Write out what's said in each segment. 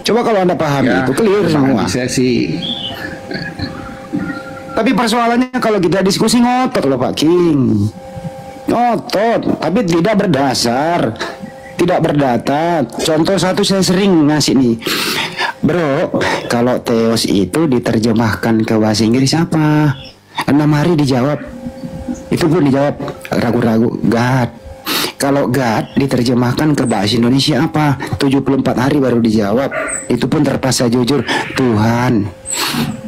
Coba kalau Anda pahami Ya, itu clear semua. bisa sih. Tapi persoalannya kalau kita diskusi ngotot loh Pak King. Ngotot, tapi tidak berdasar, tidak berdata. Contoh satu saya sering ngasih nih. Bro, kalau Theos itu diterjemahkan ke bahasa Inggris apa? 6 hari dijawab. Itu pun dijawab ragu-ragu, God. Kalau God diterjemahkan ke bahasa Indonesia apa? 74 hari baru dijawab. Itu pun terpaksa jujur, Tuhan.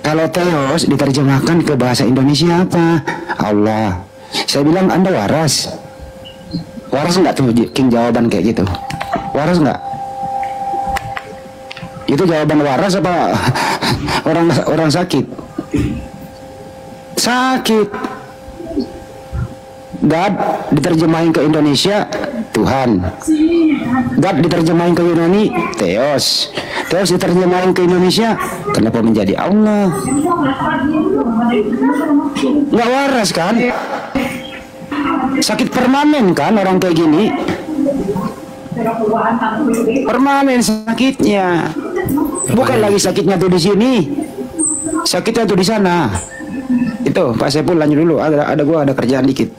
Kalau Theos diterjemahkan ke bahasa Indonesia apa? Allah. Saya bilang Anda waras. Waras nggak tuh King jawaban kayak gitu? Waras nggak? Itu jawaban waras apa orang sakit? Sakit. God diterjemahin ke Indonesia, Tuhan. God diterjemahin ke Yunani, Theos. Theos diterjemahin ke Indonesia, kenapa menjadi Allah? Nggak waras kan? Sakit permanen kan orang kayak gini? Permanen sakitnya. Bukan lagi sakitnya tuh di sini, sakitnya tuh di sana. Itu Pak Saiful lanjut dulu. Ada kerjaan dikit.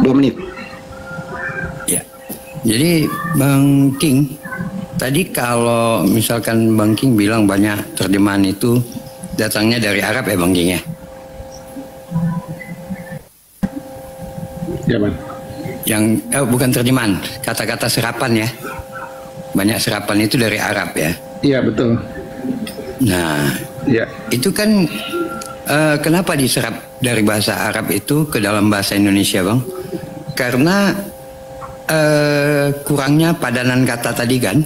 2 menit. Ya. Jadi Bang King, tadi kalau misalkan Bang King bilang banyak terjemahan itu datangnya dari Arab ya Bang King ya? Ya, Bang. Yang bukan terjemahan, kata-kata serapan ya. Banyak serapan itu dari Arab ya. Iya, betul. Nah, Ya. itu kan kenapa diserap dari bahasa Arab itu ke dalam bahasa Indonesia, Bang? Karena kurangnya padanan kata tadi kan.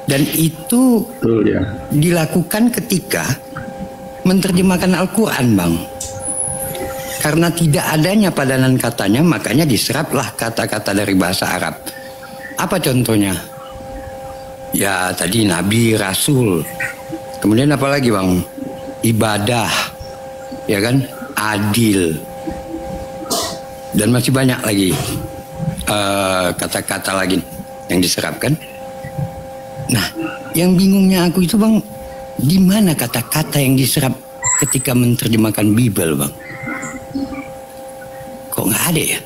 Dan itu Betul ya. dilakukan ketika menerjemahkan Al-Quran, Bang. Karena tidak adanya padanan katanya, makanya diseraplah kata-kata dari bahasa Arab. Apa contohnya? Ya tadi Nabi, Rasul. Kemudian apa lagi Bang? Ibadah. Ya kan? Adil. Dan masih banyak lagi kata-kata lagi yang diserapkan. Nah, yang bingungnya aku itu Bang, di mana kata-kata yang diserap ketika menerjemahkan Bible, Bang? Kok nggak ada ya?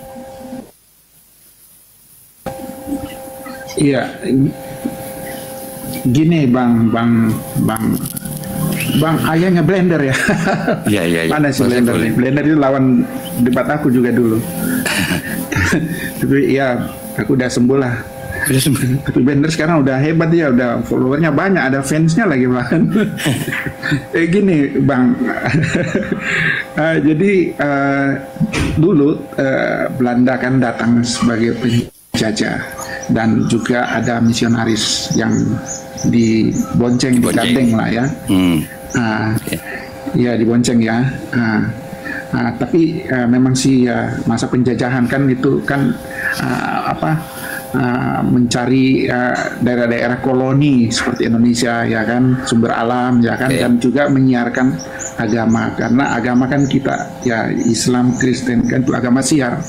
Iya. Gini Bang ayahnya Blender ya. Iya. Mana sih Blender nih? Blender itu lawan debat aku juga dulu. Tapi ya aku udah sembuh lah. Tapi Blender sekarang udah hebat ya, udah followernya banyak, ada fansnya lagi Bang. Gini Bang, jadi dulu Belanda kan datang sebagai penjajah dan juga ada misionaris yang dibonceng, digandeng lah ya. Ya dibonceng ya. Tapi memang sih ya masa penjajahan kan itu kan mencari daerah-daerah koloni seperti Indonesia ya kan, sumber alam ya kan, dan juga menyiarkan agama, karena agama kan kita ya Islam, Kristen kan itu agama siar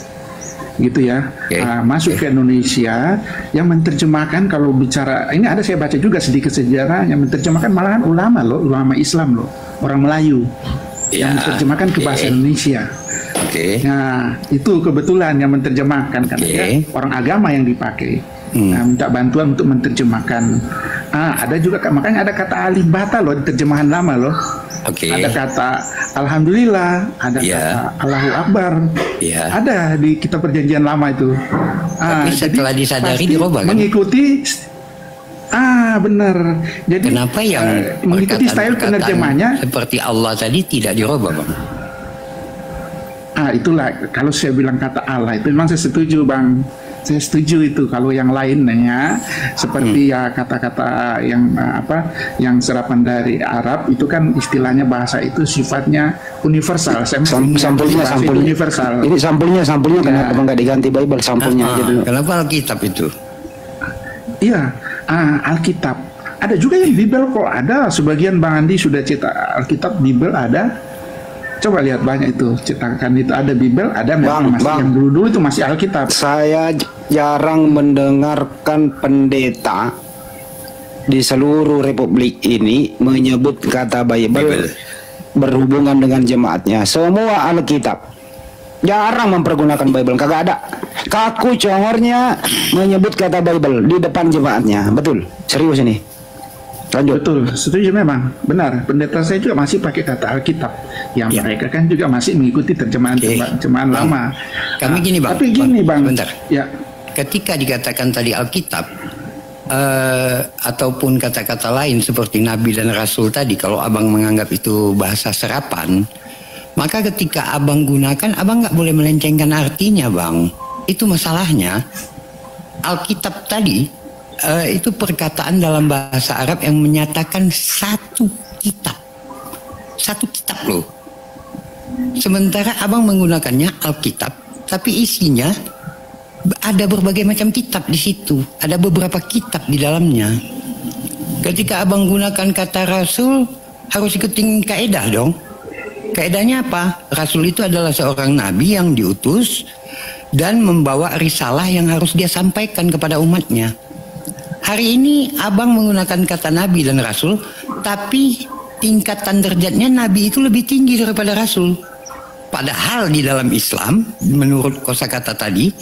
gitu ya. Masuk ke Indonesia yang menerjemahkan, kalau bicara ini ada saya baca juga sedikit sejarah, yang menerjemahkan malahan ulama loh, ulama Islam loh, orang Melayu yang menerjemahkan ke bahasa Indonesia. Nah itu kebetulan yang menerjemahkan kan ya, orang agama yang dipakai. Minta bantuan untuk menerjemahkan. Ada juga makanya ada kata alif bata loh di terjemahan lama loh. Ada kata alhamdulillah, ada kata Allahu Akbar. Ada di kitab perjanjian lama itu. Tapi setelah disadari dirubah kan? Mengikuti benar. Jadi kenapa yang mengikuti style penerjemahnya seperti Allah tadi tidak dirubah, Bang? Itulah kalau saya bilang kata Allah itu memang saya setuju Bang. Saya setuju itu. Kalau yang lainnya seperti ya kata-kata yang yang serapan dari Arab itu kan istilahnya bahasa itu sifatnya universal. Sampulnya universal. Ini sampulnya kenapa nggak diganti Bible sampulnya aja dulu? Kenapa Alkitab itu? Iya, Alkitab. Ada juga yang Bible kok ada. Sebagian Bang Andi sudah cetak Alkitab, Bible ada. Coba lihat banyak itu cetakan itu, ada Bible, ada memang masih yang dulu-dulu itu masih Alkitab. Saya jarang mendengarkan pendeta di seluruh republik ini menyebut kata Bible berhubungan dengan jemaatnya. Semua Alkitab jarang mempergunakan Bible, kagak ada. Kaku congornya menyebut kata Bible di depan jemaatnya. Betul, serius ini. Lanjut. Betul, setuju memang. Benar, pendeta saya juga masih pakai kata Alkitab. Yang mereka kan juga masih mengikuti terjemahan lama. Kami gini Bang. Tapi gini Bang. Bentar. Ya. Ketika dikatakan tadi Alkitab, ataupun kata-kata lain seperti Nabi dan Rasul tadi, kalau abang menganggap itu bahasa serapan, maka ketika abang gunakan, abang nggak boleh melencengkan artinya Bang. Itu masalahnya. Alkitab tadi itu perkataan dalam bahasa Arab yang menyatakan satu kitab loh. Sementara abang menggunakannya Alkitab, tapi isinya ada berbagai macam kitab di situ. Ada beberapa kitab di dalamnya. Ketika abang gunakan kata Rasul, harus ikutin kaedah dong. Kaedahnya apa? Rasul itu adalah seorang nabi yang diutus dan membawa risalah yang harus dia sampaikan kepada umatnya. Hari ini abang menggunakan kata nabi dan rasul, tapi tingkatan derajatnya nabi itu lebih tinggi daripada rasul. Padahal di dalam Islam, menurut kosakata tadi,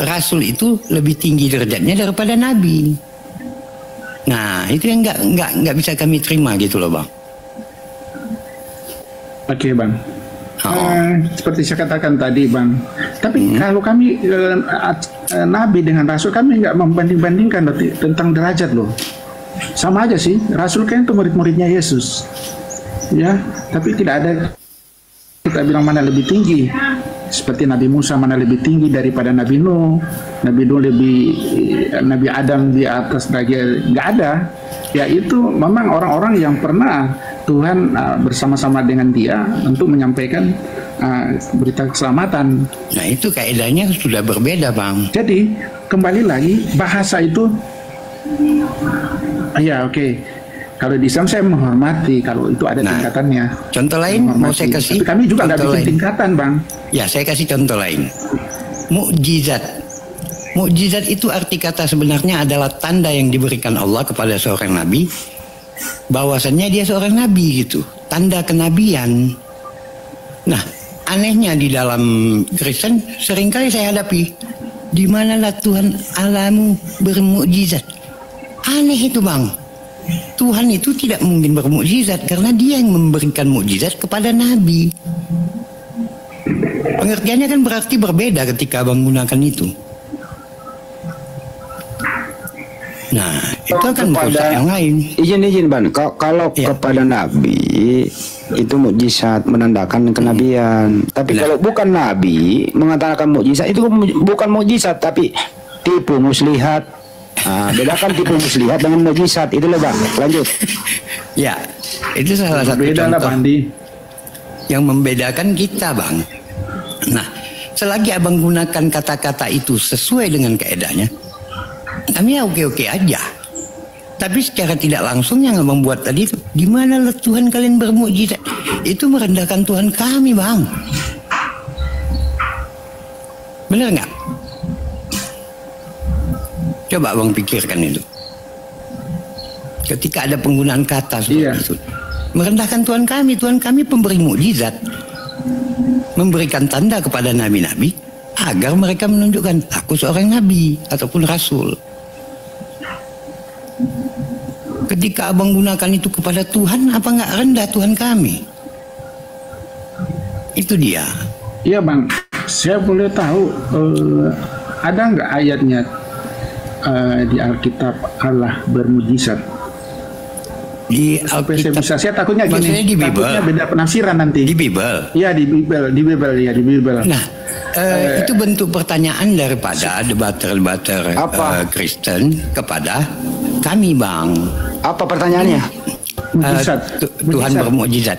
rasul itu lebih tinggi derajatnya daripada nabi. Nah, itu yang nggak bisa kami terima gitu loh Bang. Oke Bang. Seperti saya katakan tadi Bang, tapi kalau kami Nabi dengan Rasul, kami nggak membanding-bandingkan tentang derajat loh. Sama aja sih, Rasul kan itu murid-muridnya Yesus, ya. Tapi tidak ada kita bilang mana lebih tinggi. Seperti Nabi Musa mana lebih tinggi daripada Nabi Nuh, Nabi Nuh Nabi Adam di atas lagi, nggak ada. Ya itu memang orang-orang yang pernah Tuhan bersama-sama dengan dia untuk menyampaikan berita keselamatan. Nah itu kaedahnya sudah berbeda Bang. Jadi kembali lagi bahasa itu, ya oke. Kalau di Islam saya menghormati kalau itu ada tingkatannya. Contoh lain mau saya kasih. Tapi kami juga nggak bikin tingkatan Bang. Ya saya kasih contoh lain. Mukjizat. Mukjizat itu arti kata sebenarnya adalah tanda yang diberikan Allah kepada seorang nabi, bahwasannya dia seorang nabi gitu, tanda kenabian. Nah, anehnya di dalam Kristen seringkali saya hadapi, di manalah Tuhan Allahmu bermukjizat. Aneh itu Bang. Tuhan itu tidak mungkin bermukjizat karena dia yang memberikan mukjizat kepada nabi. Pengertiannya kan berarti berbeda ketika abang gunakan itu. Nah, itu akan merusak yang lain. Izin Ban, kalau kepada nabi itu mukjizat menandakan kenabian. Tapi kalau bukan nabi mengatakan mukjizat itu bukan mukjizat tapi tipu muslihat. Bedakan tipu muslihat dengan mukjizat itu loh Bang. Lanjut. Ya, itu salah satu contoh yang membedakan kita Bang. Nah, selagi abang gunakan kata-kata itu sesuai dengan kaedahnya, kami ya oke-oke aja. Tapi secara tidak langsung yang membuat tadi itu, di mana Tuhan kalian bermukjizat? Itu merendahkan Tuhan kami Bang. Benar nggak? Coba abang pikirkan itu. Ketika ada penggunaan kata seperti itu, merendahkan Tuhan kami pemberi mukjizat, memberikan tanda kepada nabi-nabi agar mereka menunjukkan aku seorang nabi ataupun rasul. Ketika abang gunakan itu kepada Tuhan, apa nggak rendah Tuhan kami? Itu dia. Iya Bang, saya boleh tahu ada nggak ayatnya di Alkitab Allah bermujizat? Di Alkitab. Saya takutnya gini, di Bible. Takutnya beda penafsiran nanti. Di Bible. Iya di Bible. Nah, itu bentuk pertanyaan daripada debater-debater Kristen kepada kami Bang. Apa pertanyaannya? Tuhan bermukjizat.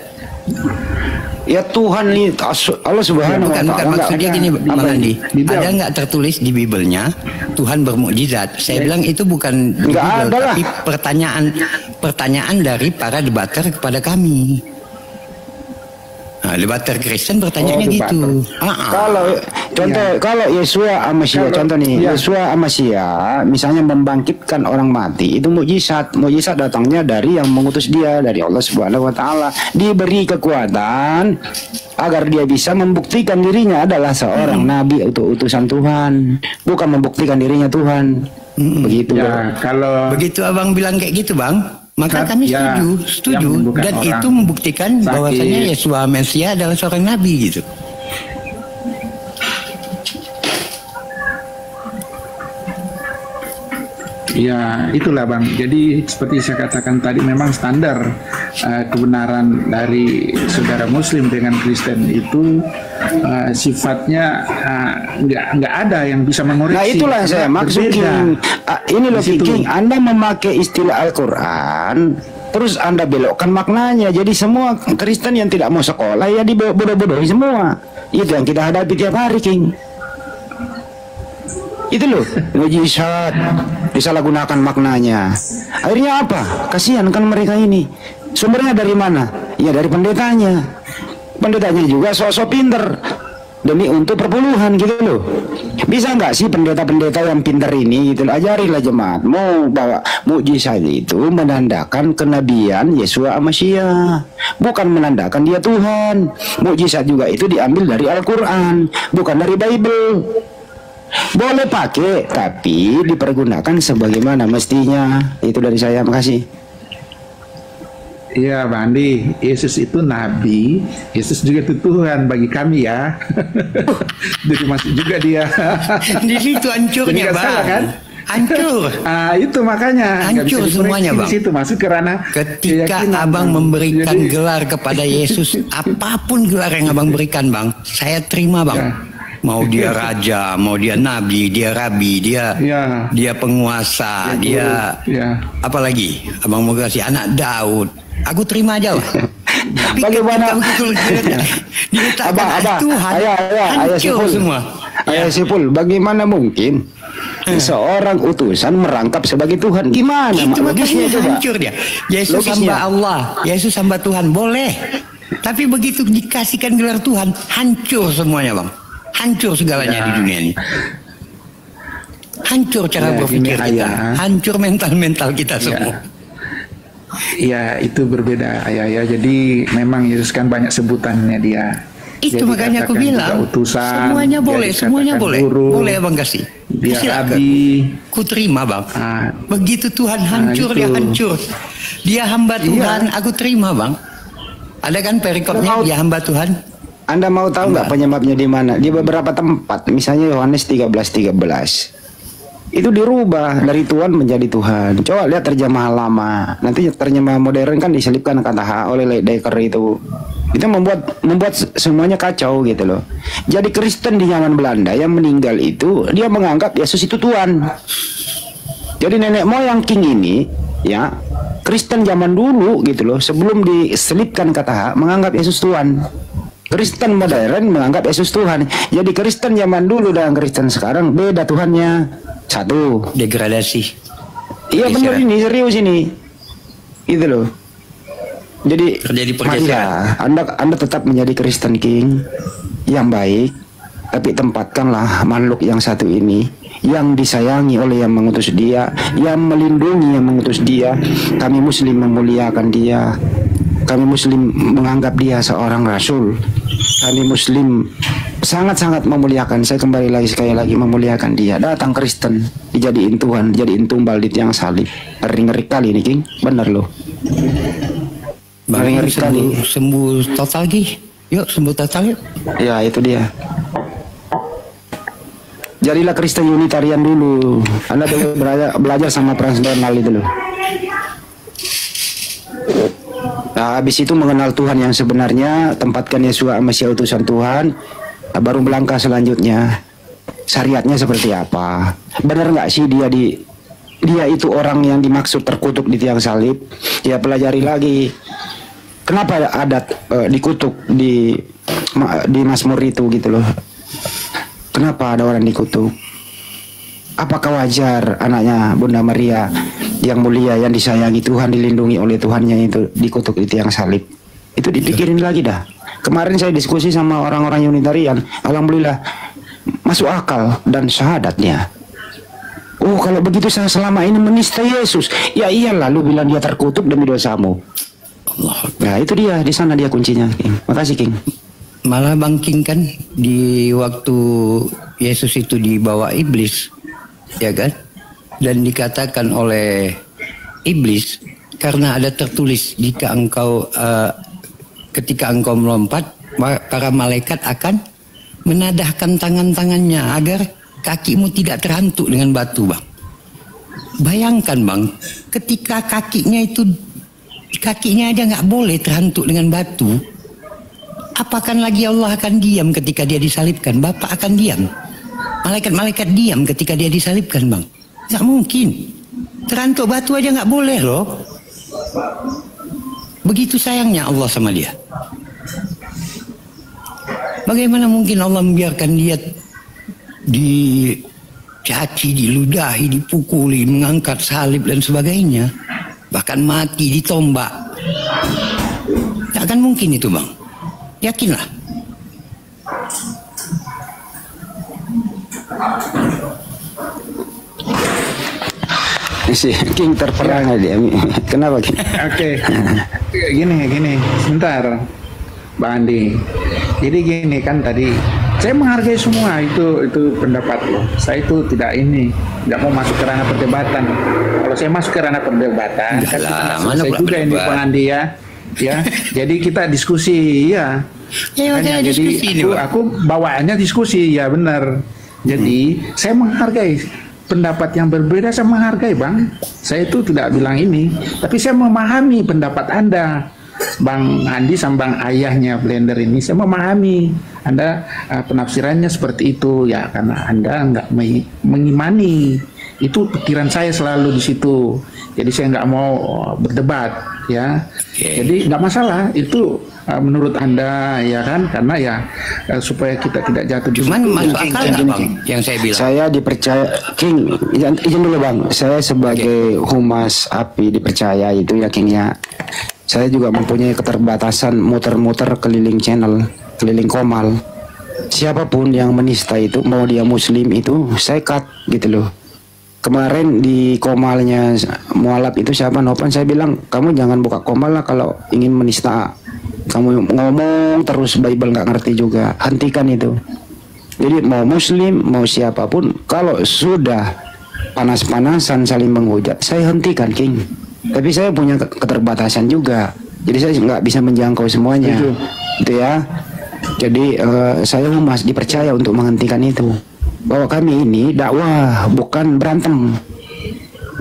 Ya Tuhan nih Allah Subhanahu wa Ta'ala. Bukan maksudnya gini Bang Andi. Ada nggak tertulis di Biblenya Tuhan bermukjizat? Saya bilang itu bukan di Bible, tapi pertanyaan dari para debater kepada kami. Nah, debater Kristen pertanyaannya gitu. Kalau Contoh kalau Yesua Amasya, contoh nih, Yesua Amasya misalnya membangkitkan orang mati, itu mukjizat. Mukjizat datangnya dari yang mengutus dia, dari Allah Subhanahu wa taala. Diberi kekuatan agar dia bisa membuktikan dirinya adalah seorang nabi atau utusan Tuhan, bukan membuktikan dirinya Tuhan. Begitu. Ya, kalau begitu abang bilang kayak gitu bang, maka kami setuju, dan itu membuktikan bahwasanya Yesua Mesia adalah seorang nabi gitu. Ya, itulah Bang. Jadi seperti saya katakan tadi, memang standar kebenaran dari saudara Muslim dengan Kristen itu sifatnya nggak ada yang bisa mengoreksi. Nah itulah saya maksud King. Ini loh King, Anda memakai istilah Al-Quran, terus Anda belokkan maknanya. Jadi semua Kristen yang tidak mau sekolah ya dibodoh-bodohi semua. Itu yang kita hadapi tiap hari King. Itu loh, mujizat disalahgunakan maknanya. Akhirnya apa? Kasihan kan mereka ini. Sumbernya dari mana? Ya dari pendetanya. Pendetanya juga sosok pinter demi untuk perpuluhan gitu loh. Bisa nggak sih pendeta-pendeta yang pinter ini gitu loh, ajarilah jemaat mau bawa mujizat itu menandakan kenabian Yesua Amasya, bukan menandakan dia Tuhan. Mujizat juga itu diambil dari Al-Quran, bukan dari Bible. Boleh pakai, tapi dipergunakan sebagaimana mestinya. Itu dari saya, makasih. Iya, Bang Andi, Yesus itu nabi, Yesus juga itu Tuhan bagi kami ya. Jadi masuk juga dia. Di situ hancurnya, Bang. Salah, kan? Hancur. Itu makanya hancur semuanya, Bang. Di situ masuk kerana ketika Abang memberikan gelar kepada Yesus, apapun gelar yang Abang berikan, Bang, saya terima, Bang. Ya. Mau dia raja, mau dia nabi, dia rabi, dia penguasa, dia apalagi abang mau kasih anak Daud, aku terima aja lah. Tapi bagaimana? Tuhan, hancur semua. Ayah Sipul, bagaimana mungkin seorang utusan merangkap sebagai Tuhan? Gimana? Itu makanya hancur dia. Yesus hamba Allah, Yesus hamba Tuhan, boleh. Tapi begitu dikasihkan gelar Tuhan, hancur semuanya, Bang. Hancur segalanya di dunia ini. Hancur cara berpikir kita, hancur mental kita semua. Ya, itu berbeda ayah ya. Jadi memang Yesus kan banyak sebutannya dia. Itu jadi makanya aku bilang utusan, semuanya boleh, guru, boleh Bang kasih. Dia rabi, ku terima Bang. Begitu Tuhan hancur, dia hancur. Dia hamba Tuhan, aku terima Bang. Ada kan perikopnya dia hamba Tuhan? Anda mau tahu nggak penyebabnya di mana? Di beberapa tempat, misalnya Yohanes 13:13. Itu dirubah dari Tuhan menjadi Tuhan. Coba lihat terjemahan lama. Nanti terjemahan modern kan diselipkan kata H oleh Leidecker itu. Itu membuat semuanya kacau gitu loh. Jadi Kristen di zaman Belanda yang meninggal itu dia menganggap Yesus itu Tuhan. Jadi nenek moyang King ini ya Kristen zaman dulu gitu loh, sebelum diselipkan kata H menganggap Yesus Tuhan. Kristen modern menganggap Yesus Tuhan. Jadi Kristen zaman dulu dan Kristen sekarang beda Tuhannya. Satu, degradasi. Iya benar, ini serius ini. Gitu loh. Jadi marilah Anda tetap menjadi Kristen King yang baik, tapi tempatkanlah makhluk yang satu ini yang disayangi oleh yang mengutus dia, yang melindungi yang mengutus dia. Kami Muslim memuliakan dia. Kami Muslim menganggap dia seorang rasul. Kami Muslim sangat-sangat memuliakan. Saya kembali lagi sekali lagi memuliakan dia. Datang Kristen dijadiin Tuhan, dijadiin tumbal di tiang salib. Ngeri-ngeri kali ini King, bener loh. Ngeri-ngeri kali. Sembuh total Ki. Yuk sembuh total yuk. Ya itu dia. Jadilah Kristen Unitarian dulu. Anda boleh belajar sama transdental itu loh. Nah, habis itu mengenal Tuhan yang sebenarnya, tempatkan Yesua Amasya utusan Tuhan, baru melangkah selanjutnya. Syariatnya seperti apa? Benar nggak sih dia itu orang yang dimaksud terkutuk di tiang salib? Ya pelajari lagi. Kenapa adat dikutuk di Mazmur itu gitu loh? Kenapa ada orang dikutuk? Apakah wajar anaknya Bunda Maria yang mulia, yang disayangi Tuhan, dilindungi oleh Tuhannya itu dikutuk di tiang salib? Itu dipikirin lagi dah. Kemarin saya diskusi sama orang-orang Unitarian. Alhamdulillah masuk akal dan syahadatnya. Oh, kalau begitu saya selama ini menista Yesus. Ya iyalah, lu bilang dia terkutuk demi dosamu. Allah. Nah itu dia, di sana dia kuncinya, King. Makasih, King. Malah Bang King kan di waktu Yesus itu dibawa iblis, ya kan? Dan dikatakan oleh iblis, karena ada tertulis ketika engkau melompat, para malaikat akan menadahkan tangan-tangannya agar kakimu tidak terhantuk dengan batu, Bang. Bayangkan, Bang, ketika kakinya aja nggak boleh terhantuk dengan batu, apakah lagi Allah akan diam ketika dia disalibkan? Bapak akan diam, malaikat-malaikat diam ketika dia disalibkan, Bang. Nggak mungkin. Terhantuk batu aja nggak boleh loh. Begitu sayangnya Allah sama dia. Bagaimana mungkin Allah membiarkan dia dicaci, diludahi, dipukuli, mengangkat salib dan sebagainya, bahkan mati ditombak? Tak akan mungkin itu, Bang. Yakinlah. Si King terperangah dia. Kenapa, King? Oke. Gini, sebentar, Bang Andi. Jadi gini kan tadi, saya menghargai semua itu pendapat lo. Saya itu tidak mau masuk ke ranah perdebatan. Kalau saya masuk ke ranah perdebatan, kan kita selesai juga ini Bang Andi ya. Jadi kita diskusi ya. Makanya, jadi aku bawaannya diskusi ya, benar. Jadi saya menghargai pendapat yang berbeda, saya menghargai, Bang. Saya itu tidak bilang ini, tapi saya memahami pendapat Anda, Bang Andi sama Bang Ayahnya Blender ini. Saya memahami Anda penafsirannya seperti itu ya, karena Anda nggak mengimani. Itu pikiran saya selalu di situ. Jadi saya nggak mau berdebat ya. Jadi nggak masalah itu menurut Anda ya kan, karena ya supaya kita tidak jatuh di Cuman situ. masuk akal nggak, Bang, yang saya bilang? Saya dipercaya, King, izin dulu, Bang. Saya sebagai humas API dipercaya itu ya, King ya. Saya juga mempunyai keterbatasan muter-muter keliling channel, keliling Komal. Siapapun yang menista itu, mau dia muslim itu, saya cut gitu loh. Kemarin di Komalnya mualaf itu siapa, Nopan, saya bilang kamu jangan buka Komal lah kalau ingin menista. Kamu ngomong terus Bible nggak ngerti juga, hentikan itu. Jadi mau muslim mau siapapun, kalau sudah panas-panasan saling menghujat, saya hentikan, King. Tapi saya punya keterbatasan juga, jadi saya nggak bisa menjangkau semuanya, gitu ya. Jadi saya humas dipercaya untuk menghentikan itu. Bahwa kami ini dakwah, bukan berantem.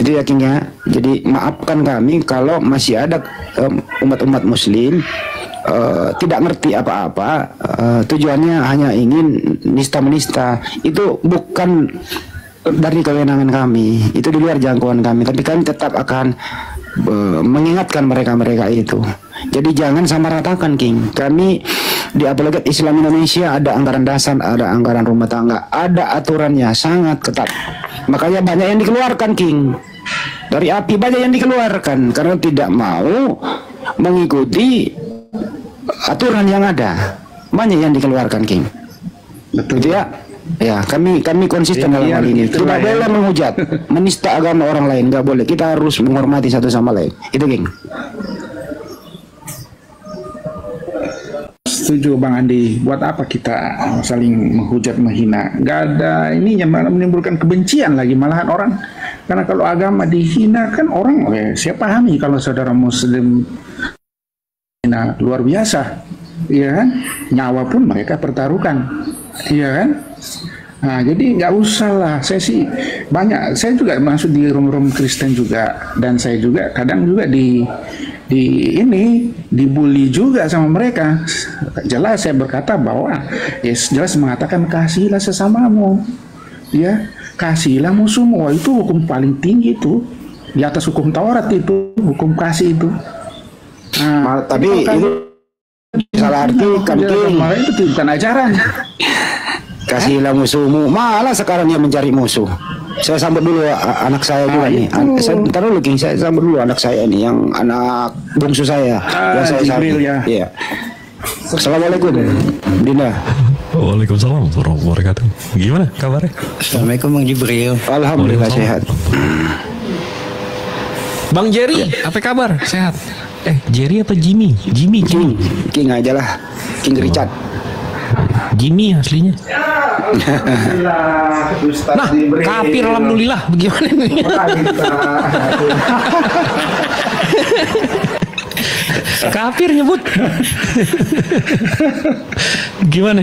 Itu ya, King ya. Jadi maafkan kami kalau masih ada umat-umat muslim tidak ngerti apa-apa, tujuannya hanya ingin nista-menista. Itu bukan dari kewenangan kami, itu di luar jangkauan kami. Tapi kami tetap akan mengingatkan mereka-mereka itu. Jadi jangan samaratakan, King. Kami di Apologet Islam Indonesia ada anggaran dasar, ada anggaran rumah tangga, ada aturannya sangat ketat. Makanya banyak yang dikeluarkan, King. Dari API banyak yang dikeluarkan karena tidak mau mengikuti aturan yang ada. Banyak yang dikeluarkan, King. Betul. Gitu ya. Ya, kami konsisten dalam hal ini. Tidak boleh menghujat, menista agama orang lain, nggak boleh. Kita harus menghormati satu sama lain. Itu, King. Setuju, Bang Andi. Buat apa kita saling menghujat, menghina? Gak ada ininya, malah menimbulkan kebencian lagi malahan orang. Karena kalau agama dihina kan orang, saya pahami kalau saudara muslim hina luar biasa, iya kan? Nyawa pun mereka pertaruhkan, iya kan? Nah, jadi nggak usah lah. Saya sih banyak, saya juga masuk di room Kristen juga, dan saya juga kadang juga dibully juga sama mereka. Jelas saya berkata bahwa jelas mengatakan kasihlah sesamamu, ya, kasihlah musuhmu. Wah, itu hukum paling tinggi itu, di atas hukum Taurat itu, hukum kasih itu. Nah, tapi itu salah arti kan, itu bukan ajaran. Kasihlah musuhmu, malah sekarang dia mencari musuh. Saya sambut dulu anak saya juga nih. Saya bentar dulu, King. Saya sambut dulu anak saya nih, yang anak bungsu saya, yang saya sambut. Ya. Iya. Assalamualaikum, Dinda. Waalaikumsalam warahmatullahi wabarakatuh. Gimana kabarnya? Assalamualaikum Bang Jibril. Alhamdulillah sehat. Bang Jerry, apa kabar? Sehat? Jerry atau Jimmy? Jimmy. King aja lah. King Richard. Jimmy aslinya. Nah, kafir alhamdulillah. Bagaimana nih? Kafir nyebut. Gimana?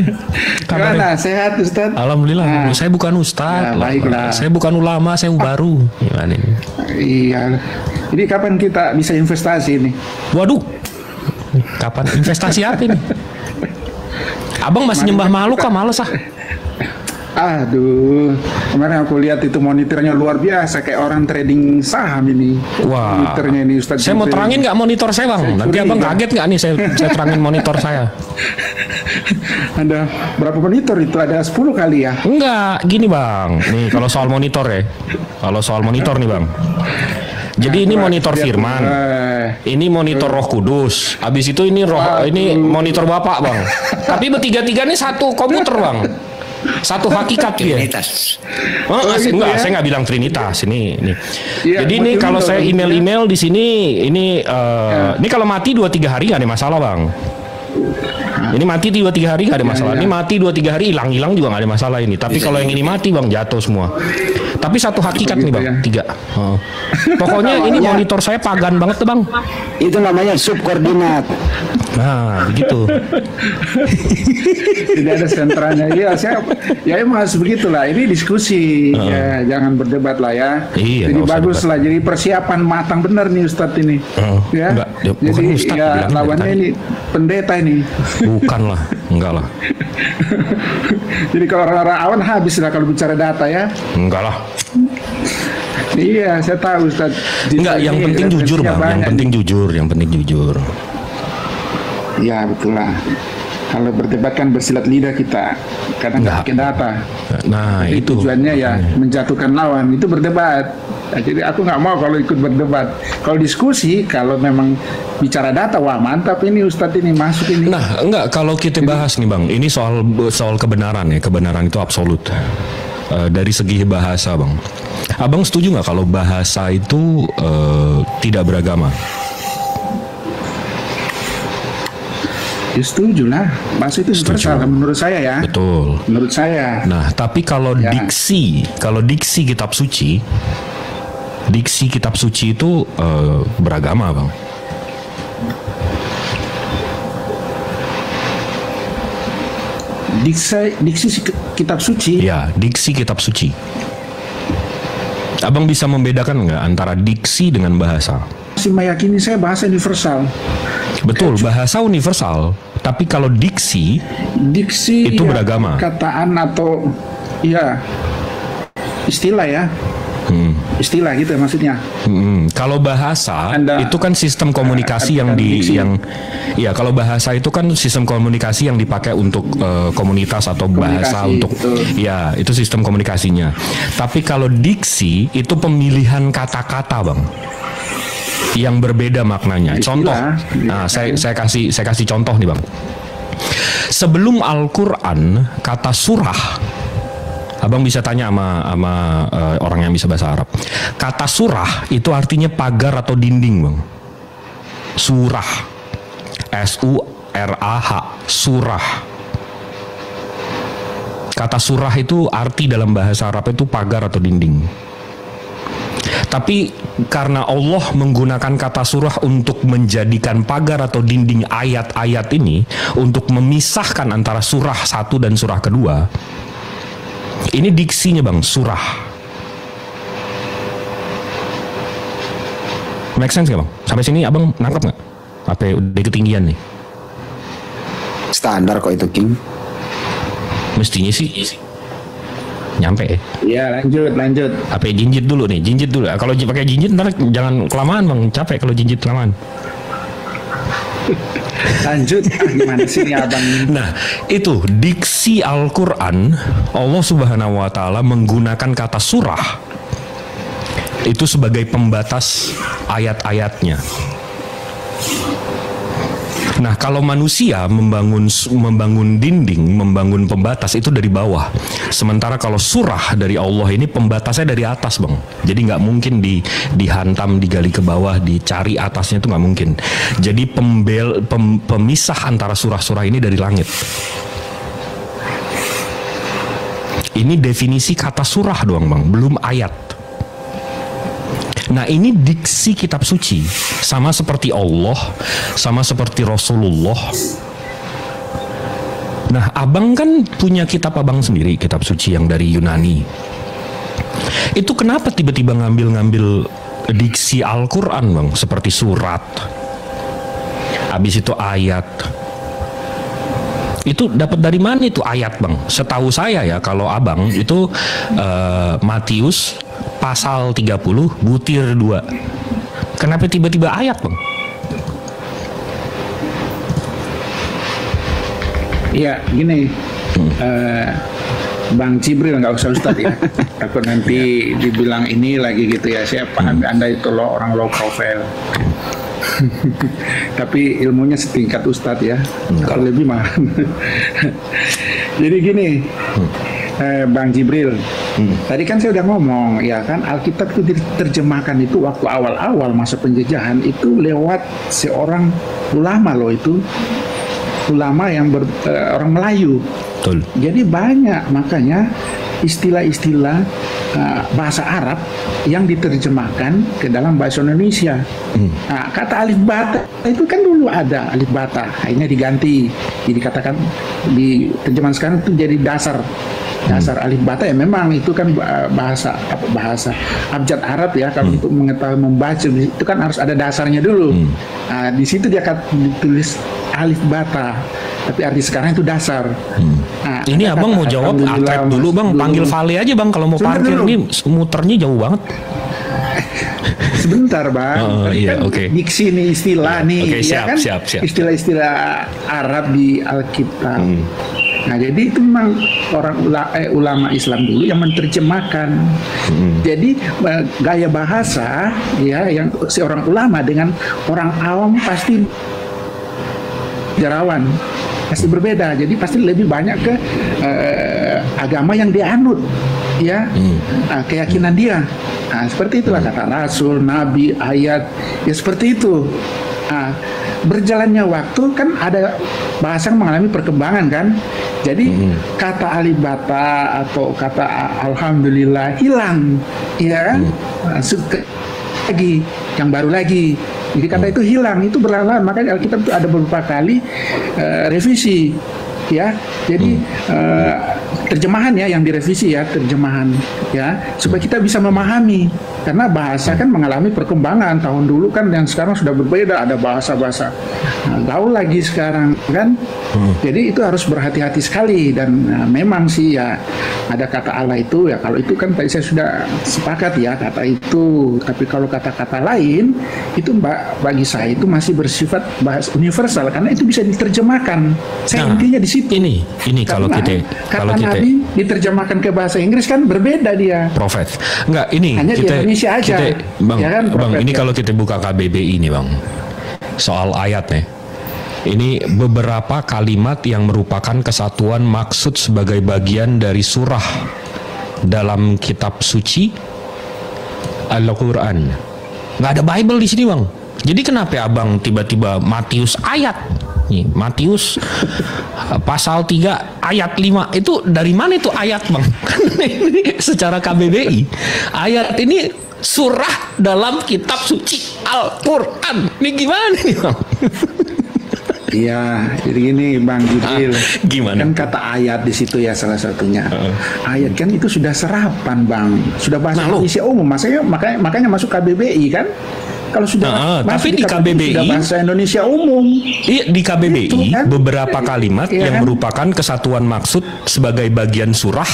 Gimana? Sehat Ustaz? Alhamdulillah. Saya bukan Ustaz. Baiklah. Saya bukan ulama, saya baru. Gimana ini? Iya. Ini kapan kita bisa investasi ini? Waduh. Kapan investasi apa ini? Abang masih nyembah makhluk kah? Males ah. Aduh, kemarin aku lihat itu monitornya luar biasa kayak orang trading saham ini. Wah, monitornya ini Ustaz. Saya mau terangin nggak monitor saya bang? Nanti abang kaget nggak nih saya terangin monitor saya? Ada berapa monitor itu? Ada 10 kali ya? Enggak, gini bang. Nih kalau soal monitor ya, kalau soal monitor nih bang. Jadi ini monitor firman, ini monitor Roh Kudus. Habis itu ini monitor Bapak bang. Tapi bertiga-tiga ini satu komuter bang. Satu hakikat dia. Trinitas. Enggak, saya nggak bilang Trinitas ini. Ya, jadi ini kalau saya email di sini ini kalau mati 2-3 hari nggak ada masalah bang. Ini mati 2-3 hari nggak ada masalah. Ini mati 2-3 hari hilang juga nggak ada masalah ini. Tapi kalau yang ini mati bang jatuh semua. Tapi satu hakikat nih bang, 3. Pokoknya ini monitor saya pagan banget tuh bang. Itu namanya subkoordinat. Nah, gitu. Tidak ada sentralnya. Iya, ya emang harus begitulah. Ini diskusi, ya jangan berdebat lah ya. Iya, jadi bagus lah. Jadi persiapan matang benar nih Ustadz ini. Ya. Enggak, jadi Ustadz, ya lawannya ini pendeta ini. Bukan lah, enggak lah. Jadi kalau orang-orang awan habis lah kalau bicara data ya. Enggak lah. Iya, saya tahu Ustadz. Enggak, yang penting jujur bang. Yang penting jujur. Ya betul lah. Kalau berdebat kan bersilat lidah kita, karena nggak pakai data. Nah jadi itu tujuannya ya menjatuhkan lawan, itu berdebat. Nah, jadi aku nggak mau kalau ikut berdebat. Kalau diskusi, kalau memang bicara data, wah mantap ini Ustadz ini masuk ini. Nah enggak, kalau kita bahas nih bang, ini soal kebenaran ya, kebenaran itu absolut. Dari segi bahasa bang, abang setuju nggak kalau bahasa itu tidak beragama? Ya setuju lah, bahasa itu universal menurut saya ya. Betul. Menurut saya. Nah, tapi kalau diksi kitab suci itu beragama, bang. Diksi kitab suci. Ya, diksi kitab suci. Abang bisa membedakan nggak antara diksi dengan bahasa? Masih meyakini saya bahasa universal. Betul, bahasa universal. Tapi kalau diksi itu ya, beragama. Kataan atau ya istilah ya. Istilah gitu maksudnya. Kalau bahasa itu kan sistem komunikasi kalau bahasa itu kan sistem komunikasi yang dipakai untuk komunitas atau bahasa untuk ya itu sistem komunikasinya. Tapi kalau diksi itu pemilihan kata-kata, bang, yang berbeda maknanya. Contoh, saya kasih contoh nih, bang. Sebelum Al-Quran, kata surah, abang bisa tanya sama orang yang bisa bahasa Arab. Kata surah itu artinya pagar atau dinding, bang. Surah, S-U-R-A-H, surah. Kata surah itu arti dalam bahasa Arab itu pagar atau dinding. Tapi karena Allah menggunakan kata surah untuk menjadikan pagar atau dinding ayat-ayat ini untuk memisahkan antara surah 1 dan surah kedua. Ini diksinya, bang, surah. Make sense gak, bang? Sampai sini abang nangkep gak? Apa udah ketinggian nih? Standar kok itu, King. Mestinya sih nyampe ya. Iya, lanjut. Apa jinjit dulu nih? Jinjit dulu. Kalau pakai jinjit ntar jangan kelamaan, bang. Capek kalau jinjit kelamaan. Lanjut. Gimana sih ini abang? Nah, itu diksi Al-Quran, Allah Subhanahu Wa Taala menggunakan kata surah itu sebagai pembatas ayat-ayatnya. Nah, kalau manusia membangun dinding, membangun pembatas itu dari bawah. Sementara kalau surah dari Allah ini pembatasnya dari atas, Bang. Jadi nggak mungkin dihantam, digali ke bawah, dicari atasnya, itu nggak mungkin. Jadi pemisah antara surah-surah ini dari langit. Ini definisi kata surah doang, Bang, belum ayat. Nah, ini diksi kitab suci, sama seperti Allah, sama seperti Rasulullah. Nah, abang kan punya kitab abang sendiri, kitab suci yang dari Yunani. Itu kenapa tiba-tiba ngambil diksi Al-Quran, Bang, seperti surat, habis itu ayat. Itu dapat dari mana itu ayat, Bang? Setahu saya ya, kalau abang itu Matius pasal 30 butir 2. Kenapa tiba-tiba ayat, Bang? Iya, gini. Bang Jibril, nggak usah Ustadz ya. Takut nanti dibilang ini lagi gitu ya. Siapa Anda itu orang low profile. Tapi ilmunya setingkat Ustadz ya. Kalau lebih mah. Jadi gini, Bang Jibril, tadi kan saya udah ngomong ya kan, Alkitab itu diterjemahkan itu waktu awal-awal masa penjajahan itu lewat seorang ulama loh, itu ulama yang orang Melayu. Betul. Jadi banyak makanya istilah-istilah bahasa Arab yang diterjemahkan ke dalam bahasa Indonesia. Nah, kata alif bata itu kan dulu ada alif bata, akhirnya diganti, jadi katakan di terjemahan sekarang itu jadi dasar alif bata. Ya memang itu kan bahasa abjad Arab ya, kalau untuk mengetahui membaca itu kan harus ada dasarnya dulu. Nah, di situ dia ditulis alif bata, tapi arti sekarang itu dasar. Nah, ini abang mau jawab atlet dulu, Bang, panggil Vale aja, Bang, kalau mau parkir ini muternya jauh banget. Sebentar, Bang. Iya, kan okay. Diksi nih, istilah nih, okay, ya kan? Siap. Istilah-istilah Arab di Alkitab. Nah, jadi itu memang ulama Islam dulu yang menerjemahkan. Jadi gaya bahasa ya yang seorang ulama dengan orang awam pasti jarawan, pasti berbeda. Jadi pasti lebih banyak ke agama yang dia anut, ya, keyakinan dia. Nah, seperti itulah kata Rasul, Nabi, ayat, ya seperti itu. Nah, berjalannya waktu kan ada bahasa yang mengalami perkembangan kan. Jadi kata alibata atau kata alhamdulillah hilang, ya kan? Masuk lagi yang baru lagi. Jadi kata itu hilang, itu berlalu. Makanya Alkitab itu ada beberapa kali revisi, ya. Jadi terjemahan ya yang direvisi ya, terjemahan ya, supaya kita bisa memahami, karena bahasa kan mengalami perkembangan. Tahun dulu kan yang sekarang sudah berbeda, ada bahasa-bahasa gaul lagi sekarang kan. Jadi itu harus berhati-hati sekali. Dan memang sih ya ada kata Allah itu ya, kalau itu kan tadi saya sudah sepakat ya kata itu. Tapi kalau kata-kata lain itu bagi saya itu masih bersifat bahasa universal, karena itu bisa diterjemahkan. Saya intinya di situ. Ini kalau kita Nabi diterjemahkan ke bahasa Inggris kan berbeda dia. Profet. Enggak, ini hanya kita, di Indonesia aja. Bang, ya kan, Bang, ini ya. kalau kita buka KBBI ini, Bang. Soal ayatnya. Ini beberapa kalimat yang merupakan kesatuan maksud sebagai bagian dari surah dalam kitab suci Al-Quran. Nggak ada Bible di sini, Bang. Jadi kenapa Abang tiba-tiba Matius ayat? Nih, Matius pasal 3 ayat 5 itu dari mana itu ayat, Bang? Ini secara KBBI ayat ini surah dalam kitab suci Al-Quran. Ini gimana nih, Bang? Iya, jadi gini Bang Jibril. Gimana? Kan kata ayat di situ ya salah satunya. Ayat kan itu sudah serapan, Bang. Sudah bahasa Indonesia umum, makanya masuk KBBI kan? Kalau sudah tapi di KBBI sudah bahasa Indonesia umum. Iya, di KBBI itu, kan? Beberapa kalimat yang kan? merupakan kesatuan maksud sebagai bagian surah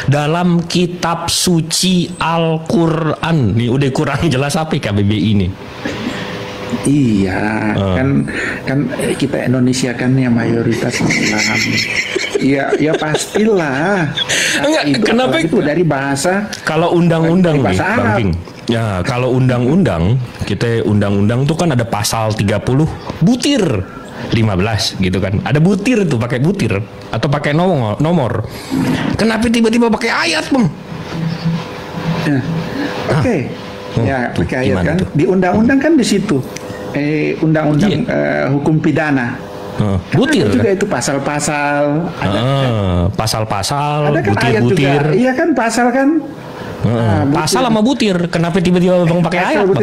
dalam kitab suci Al-Quran. Nih udah kurang jelas apa KBBI ini. Iya, kan kita Indonesia kan yang mayoritas Islam. Ya pastilah. Kenapa itu dari bahasa? Kalau undang-undang nih, bahasa Arab. Bang. Ya, kalau undang-undang, kita undang-undang tuh kan ada pasal 30 butir. 15 gitu kan. Ada butir tuh, pakai butir atau pakai nomor. Kenapa tiba-tiba pakai ayat, Bang? Oke. Ya, pakai ayat kan. Tuh? Di undang-undang kan di situ. Undang-undang hukum pidana. Butir juga kan? Itu pasal-pasal. Pasal-pasal, ada kan butir-butir. Iya kan pasal kan. Pasal sama butir. Kenapa tiba-tiba Bang pakai ayat, Bang?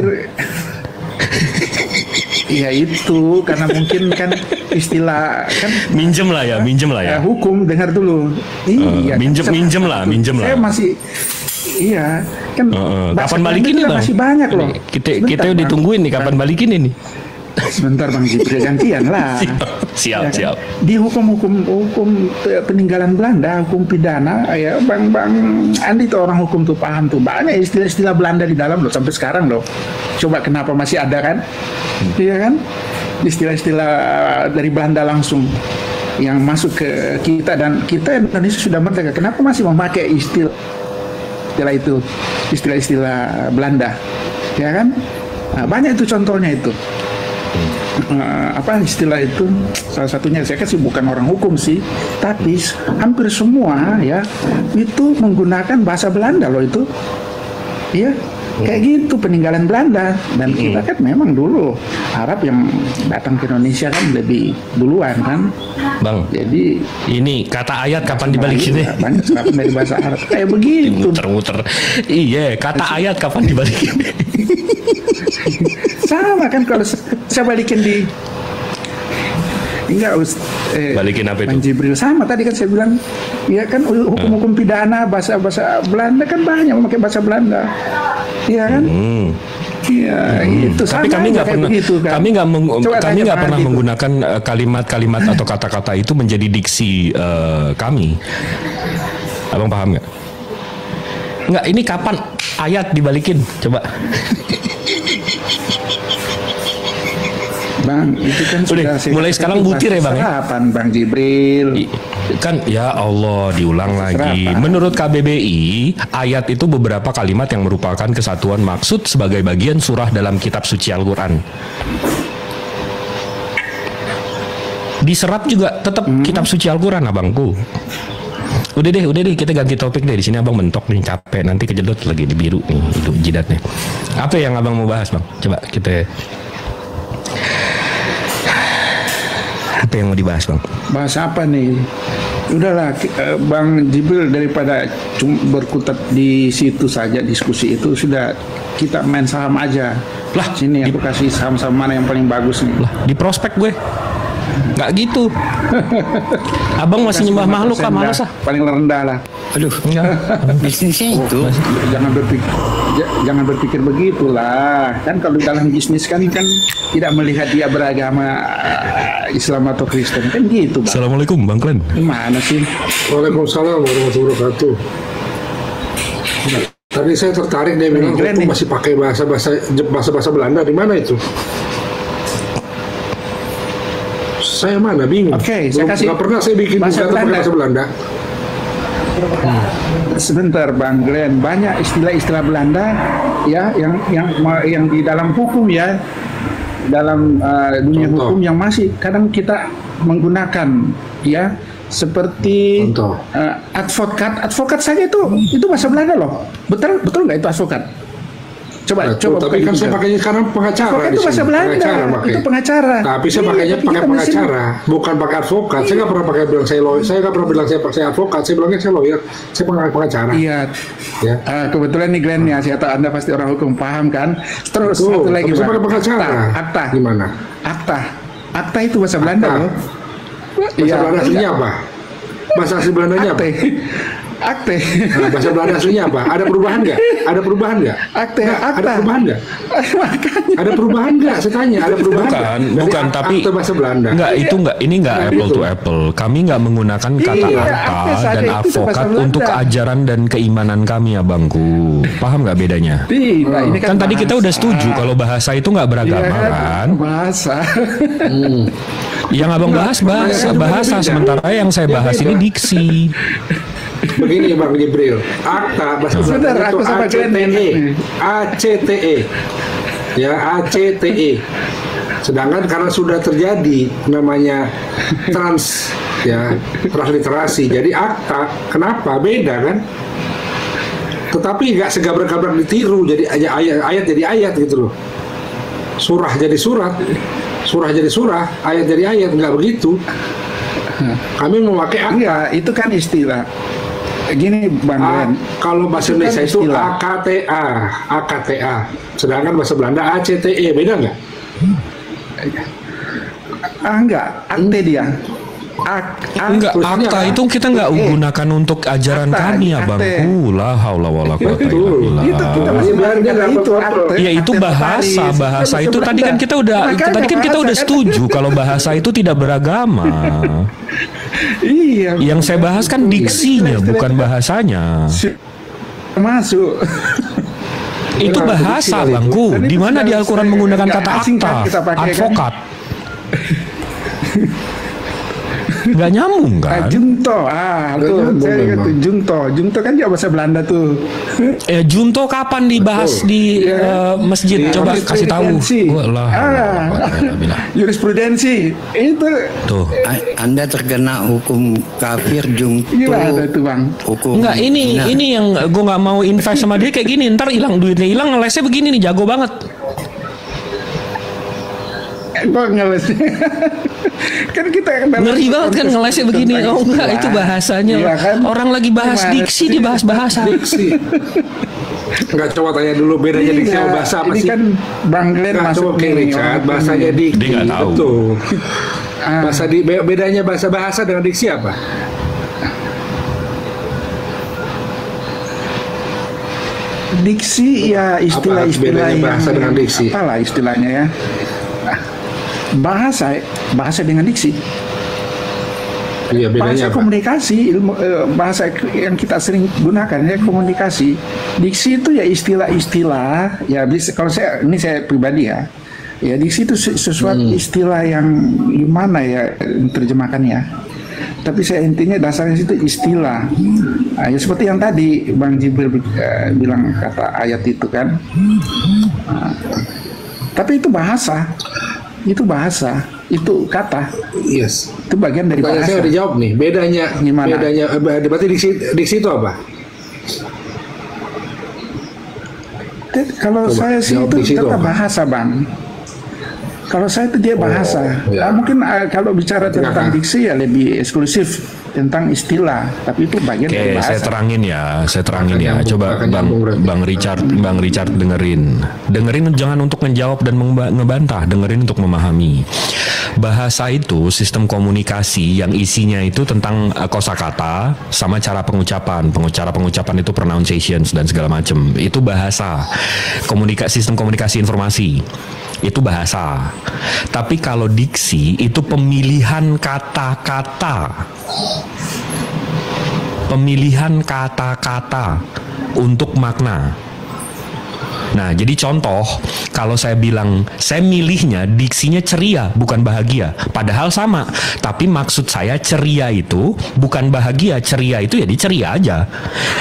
Iya itu karena mungkin kan istilah kan minjem lah ya. Hukum dengar dulu. Iya. Minjem lah. Saya masih iya kan. Kapan balikin nih, Bang? Masih banyak loh. Kita udah ditungguin nih kapan balikin ini. Sebentar Bang Jibril, gantian lah. Siap. Di hukum peninggalan Belanda, hukum pidana, ya Bang Andi tuh orang hukum tuh paham tuh banyak istilah-istilah Belanda di dalam loh sampai sekarang loh. Coba kenapa masih ada kan? Iya kan? Istilah-istilah dari Belanda langsung yang masuk ke kita dan kita Indonesia sudah merdeka. Kenapa masih memakai istilah itu, istilah-istilah Belanda? Ya kan? Nah, banyak itu contohnya itu. Apa istilah itu, salah satunya saya kasih bukan orang hukum sih, tapi hampir semua ya itu menggunakan bahasa Belanda loh itu, iya kayak gitu peninggalan Belanda. Dan kita kan memang dulu Arab yang datang ke Indonesia kan lebih duluan kan, Bang. Jadi ini kata ayat kapan dibalikin ya? Banyak serapan dari bahasa Arab kayak begitu. Muter-muter. Iya, kata ayat kapan dibalikin? Sama kan kalau saya balikin di balikin apa itu? Jibril sama tadi kan saya bilang ya kan hukum-hukum pidana bahasa Belanda kan banyak memakai bahasa Belanda. Iya kan? Iya itu. Tapi kami nggak pernah begitu, kan? kami nggak pernah menggunakan kalimat-kalimat atau kata-kata itu menjadi diksi kami. Abang paham nggak? Nggak, ini kapan ayat dibalikin? Coba. Bang, itu kan sudah mulai sekarang butir ya Bang ya? Bang Jibril. Kan ya Allah diulang lagi. Menurut KBBI, ayat itu beberapa kalimat yang merupakan kesatuan maksud sebagai bagian surah dalam kitab suci Al-Quran. Diserap juga tetap kitab suci Al-Quran, abangku. Udah deh, kita ganti topik deh. Di sini abang mentok nih, capek. Nanti kejedot lagi di biru nih, itu jidatnya. Apa yang abang mau bahas, Bang? Coba kita. Apa yang mau dibahas, Bang? Bahas apa nih? Udahlah, Bang Jibril, daripada berkutat di situ saja diskusi itu, sudah kita main saham aja. Lah, sini aku kasih saham-saham mana yang paling bagus nih. Lah, di prospek gue. Nggak gitu. Abang masih nyembah makhluk lah, malas ah. Paling rendah lah. Aduh, enggak. Bisnisnya itu. Jangan berpikir begitulah. Kan kalau dalam bisnis kan tidak melihat dia beragama Islam atau Kristen kan gitu, Bang. Assalamualaikum, Bang Klen. Gimana sih? Waalaikumsalam warahmatullahi wabarakatuh. Tadi saya tertarik dia bilang itu masih pakai bahasa Belanda, di mana itu? Saya mana bingung. Oke, saya kasih. Nggak pernah saya bikin bahasa Belanda. Sebentar, Bang Glenn. Banyak istilah-istilah Belanda ya yang di dalam hukum ya, dalam dunia hukum yang masih kadang kita menggunakan ya, seperti advokat saja itu bahasa Belanda loh. Betul nggak itu advokat? Coba. Tapi kan saya pakainya sekarang pengacara. Itu bahasa Belanda. Itu pengacara. Tapi saya pakainya pakai pengacara, bukan pakai advokat. Saya nggak pernah bilang saya lawyer. Saya nggak pernah bilang saya advokat. Saya bilangnya saya lawyer. Saya pakai pengacara. Iya. Ya. Kebetulan nih Glenn ya, saya tahu Anda pasti orang hukum, paham kan? Terus satu lagi. Saya pakai pengacara. Akta. Gimana? Akta itu bahasa Belanda loh. Bahasa Belanda aslinya apa? Bahasa asli Belandanya apa? Akte. Nah, bahasa Belanda aslinya apa? Ada perubahan nggak? Ada perubahan nggak? Akte. Ada perubahan nggak? Ada perubahan nggak? Saya tanya, ada perubahan? Bukan, tapi akte bahasa Belanda. Enggak, itu enggak. Ini enggak apple to apple. Kami enggak menggunakan kata akta dan advokat untuk ajaran dan keimanan kami, abangku. Paham nggak bedanya? Tidak. Ini kan tadi kita udah setuju kalau bahasa itu nggak beragama kan? Bahasa. Yang abang bahas bahasa, sementara yang saya bahas ini diksi. Begini Bang Jibril, akta bahasa Belanda itu ACTE, ya ACTE. Sedangkan karena sudah terjadi namanya transliterasi, jadi akta, kenapa beda kan? Tetapi nggak segabrak-gabrak ditiru, jadi ayat jadi ayat gitu loh. Surah jadi surat, surah jadi surah, ayat jadi ayat, nggak begitu. Kami memakai akta. Enggak, itu kan istilah. Gini Bang Ben, kalau bahasa Indonesia itu AKTA, sedangkan bahasa Belanda ACTE, beda nggak? Enggak, akte dia. Enggak, akta itu kita nggak gunakan untuk ajaran kami ya Bang. La haula wala quwata illa billah. Itu kita masih belajar itu akte. Ya itu bahasa itu tadi kan kita udah setuju kalau bahasa itu tidak beragama. Iya. Yang saya bahas kan diksinya, bukan bahasanya. Masuk. Itu bahasa Bangku. Di mana di Al-Quran menggunakan kata akta, advokat? Nggak nyambung kan? Junto, Junto kan juga bahasa Belanda tuh. Junto kapan dibahas di masjid? Coba kasih tahu. Jurisprudensi itu. Tuh, Anda terkena hukum kafir Junto. Gimana tuh Bang? Hukum. Enggak, ini yang gue nggak mau invest sama dia kayak gini. Ntar hilang duitnya, hilang ngelesnya begini nih, jago banget. Kok ngelesnya? Kan kita ngeri banget kan ngelesnya begini. Oh enggak, itu bahasanya. Iya kan? Orang lagi bahas diksi, dibahas bahasa. Diksi. Enggak, coba tanya dulu bedanya diksi sama bahasa apa sih? Ini kan Bang Glenn masuk ke Richard, bahasanya diksi. Dia nggak tahu. Betul. Bedanya bahasa dengan diksi apa? Diksi ya istilah-istilah yang bahasa dengan diksi. Apalah istilahnya ya. Bahasa dengan diksi. Iya, bedanya bahasa apa? Komunikasi, ilmu bahasa yang kita sering gunakan ya komunikasi. Diksi itu ya istilah-istilah ya. Kalau saya pribadi ya diksi itu sesuatu istilah yang gimana ya terjemahkannya. Tapi saya intinya dasarnya itu istilah. Ya seperti yang tadi Bang Jibril bilang kata ayat itu kan. Tapi itu bahasa. Itu bahasa, itu kata. Yes. Itu bagian dari bahasa. Saya udah jawab nih. Bedanya gimana? Berarti diksi itu apa? Kalau saya sih itu tetap bahasa Bang. Kalau saya itu dia bahasa. Ya. Mungkin kalau bicara tentang diksi ya lebih eksklusif tentang istilah, tapi itu bagian dari bahasa. Saya terangin ya. Coba Bang Richard dengerin jangan untuk menjawab dan ngebantah, dengerin untuk memahami. Bahasa itu sistem komunikasi yang isinya itu tentang kosakata sama cara pengucapan. Cara pengucapan itu pronunciations dan segala macam. Itu bahasa. Sistem komunikasi informasi. Itu bahasa. Tapi kalau diksi itu pemilihan kata-kata. Pemilihan kata-kata untuk makna. Nah, jadi contoh, kalau saya bilang, saya milihnya diksinya ceria, bukan bahagia. Padahal sama, tapi maksud saya ceria itu bukan bahagia, ceria itu ya ceria aja.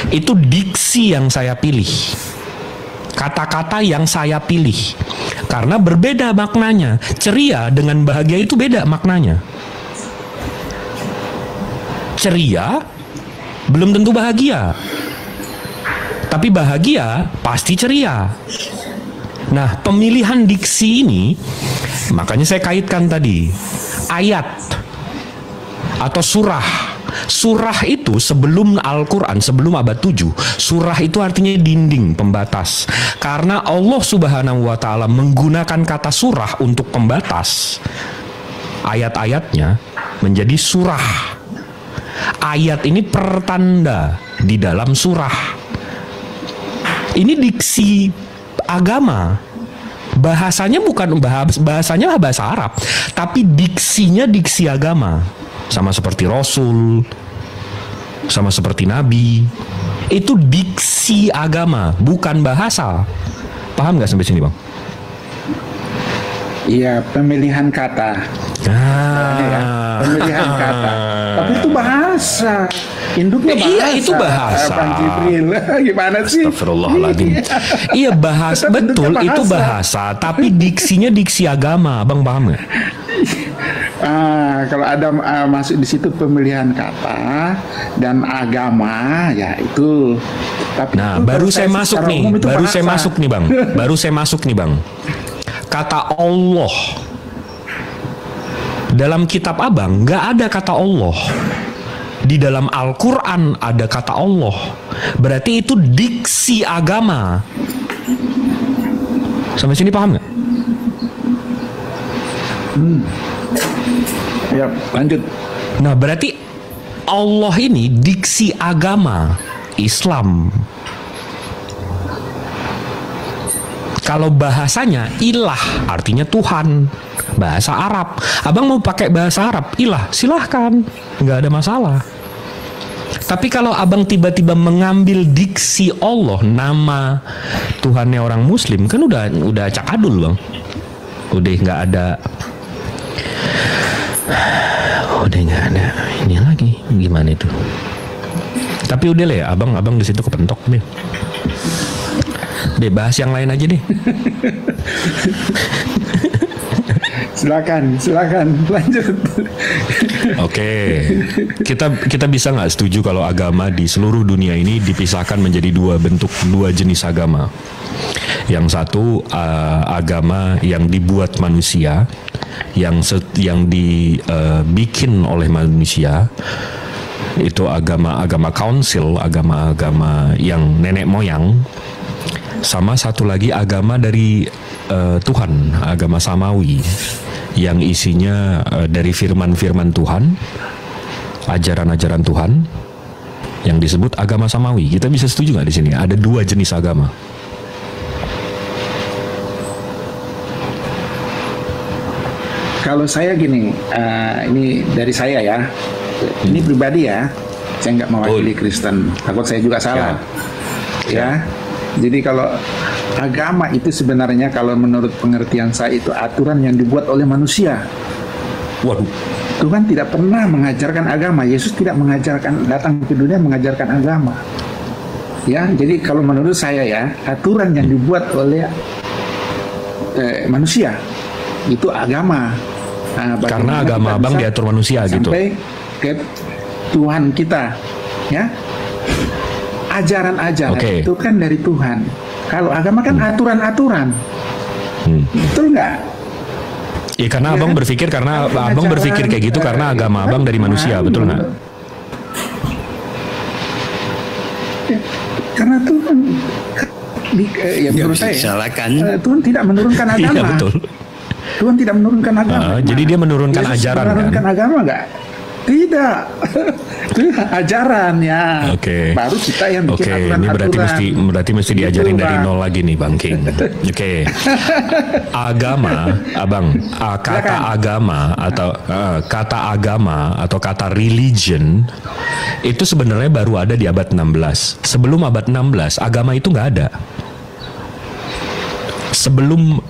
Itu diksi yang saya pilih. Kata-kata yang saya pilih. Karena berbeda maknanya. Ceria dengan bahagia itu beda maknanya. Ceria belum tentu bahagia. Tapi bahagia pasti ceria. Nah, pemilihan diksi ini, makanya saya kaitkan tadi. Ayat atau surah. Surah itu sebelum Al-Quran, sebelum abad 7, surah itu artinya dinding, pembatas. Karena Allah Subhanahu wa Ta'ala menggunakan kata surah untuk pembatas, ayat-ayatnya menjadi surah. Ayat ini pertanda di dalam surah. Ini diksi agama. Bahasanya bukan bahasanya bahasa Arab, tapi diksinya diksi agama. Sama seperti Rasul, sama seperti Nabi. Itu diksi agama, bukan bahasa. Paham nggak sampai sini, Bang? Iya, pemilihan kata. Pemilihan kata. Tapi itu bahasa. Induknya bahasa. Iya, itu bahasa. Bang Jibril. Gimana sih? Astagfirullahaladzim. Iya, bahasa. Betul, bahasa. Itu bahasa. Tapi diksinya diksi agama. Abang paham nggak? Kalau ada masuk di situ pemilihan kata dan agama, ya itu. Tapi nah, itu baru saya masuk nih. Baru saya masuk nih, Bang. Baru saya masuk nih, Bang. Kata Allah. Dalam kitab Abang nggak ada kata Allah. Di dalam Al-Quran ada kata Allah. Berarti itu diksi agama. Sampai sini paham nggak? Ya, lanjut. Nah, berarti Allah ini diksi agama Islam. Kalau bahasanya ilah, artinya Tuhan. Bahasa Arab. Abang mau pakai bahasa Arab, ilah, silahkan. Nggak ada masalah. Tapi kalau abang tiba-tiba mengambil diksi Allah, nama Tuhannya orang Muslim, kan udah cakadul, Bang. Udah nggak ada ini lagi. Gimana itu? Tapi udah lah ya, abang di situ kepentok deh. Bahas yang lain aja deh. Silakan lanjut. Oke, kita bisa nggak setuju kalau agama di seluruh dunia ini dipisahkan menjadi dua jenis agama. Yang satu agama yang dibuat manusia, yang dibikin oleh manusia, itu agama council, agama yang nenek moyang. Sama satu lagi agama dari Tuhan, agama samawi, yang isinya dari firman-firman Tuhan, ajaran-ajaran Tuhan, yang disebut agama samawi. Kita bisa setuju nggak di sini? Ada dua jenis agama. Kalau saya gini, ini dari saya ya, ini pribadi ya, saya nggak mewakili Kristen, takut saya juga salah, ya. Jadi kalau agama itu sebenarnya kalau menurut pengertian saya itu aturan yang dibuat oleh manusia. Waduh. Tuhan tidak pernah mengajarkan agama. Yesus tidak datang ke dunia mengajarkan agama. Ya, jadi kalau menurut saya ya, aturan yang dibuat oleh manusia itu agama. Nah, karena agama abang diatur manusia gitu. Sampai ke Tuhan kita, ya. Ajaran-ajaran itu kan dari Tuhan. Kalau agama kan aturan-aturan. Betul nggak? Iya, karena abang berpikir abang berpikir kayak gitu karena agama abang dari manusia, betul nggak? Karena Tuhan, menurut saya, Tuhan tidak menurunkan agama. Iya, betul. Tuhan tidak menurunkan agama. Jadi dia menurunkan ajaran, menurunkan agama nggak? Tidak. Itu ajaran ya. Baru kita yang bikin aturan-aturan. Ini berarti mesti diajarin dari nol lagi nih, Bang King. Agama, abang, kata agama atau kata religion itu sebenarnya baru ada di abad 16. Sebelum abad 16, agama itu nggak ada. Sebelum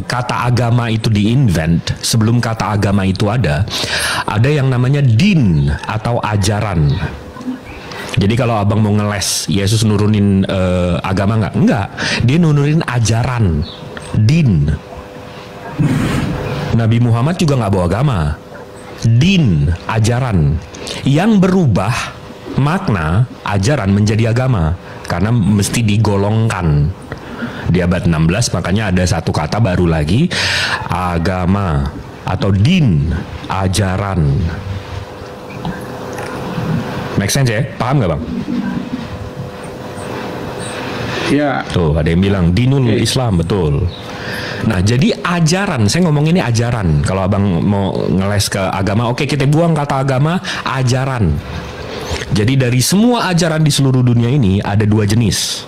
kata agama itu di-invent, sebelum kata agama itu ada yang namanya din atau ajaran. Jadi kalau abang mau ngeles, Yesus nurunin agama nggak? Enggak, dia nurunin ajaran, din. Nabi Muhammad juga nggak bawa agama, din, ajaran. Yang berubah makna ajaran menjadi agama karena mesti digolongkan. Di abad 16 makanya ada satu kata baru lagi, agama atau din, ajaran. Make sense ya? Paham nggak, Bang? Ya. Tuh ada yang bilang dinul Islam, betul. Nah jadi ajaran, saya ngomong ini ajaran. Kalau abang mau ngeles ke agama, oke, kita buang kata agama, ajaran. Jadi dari semua ajaran di seluruh dunia ini ada dua jenis.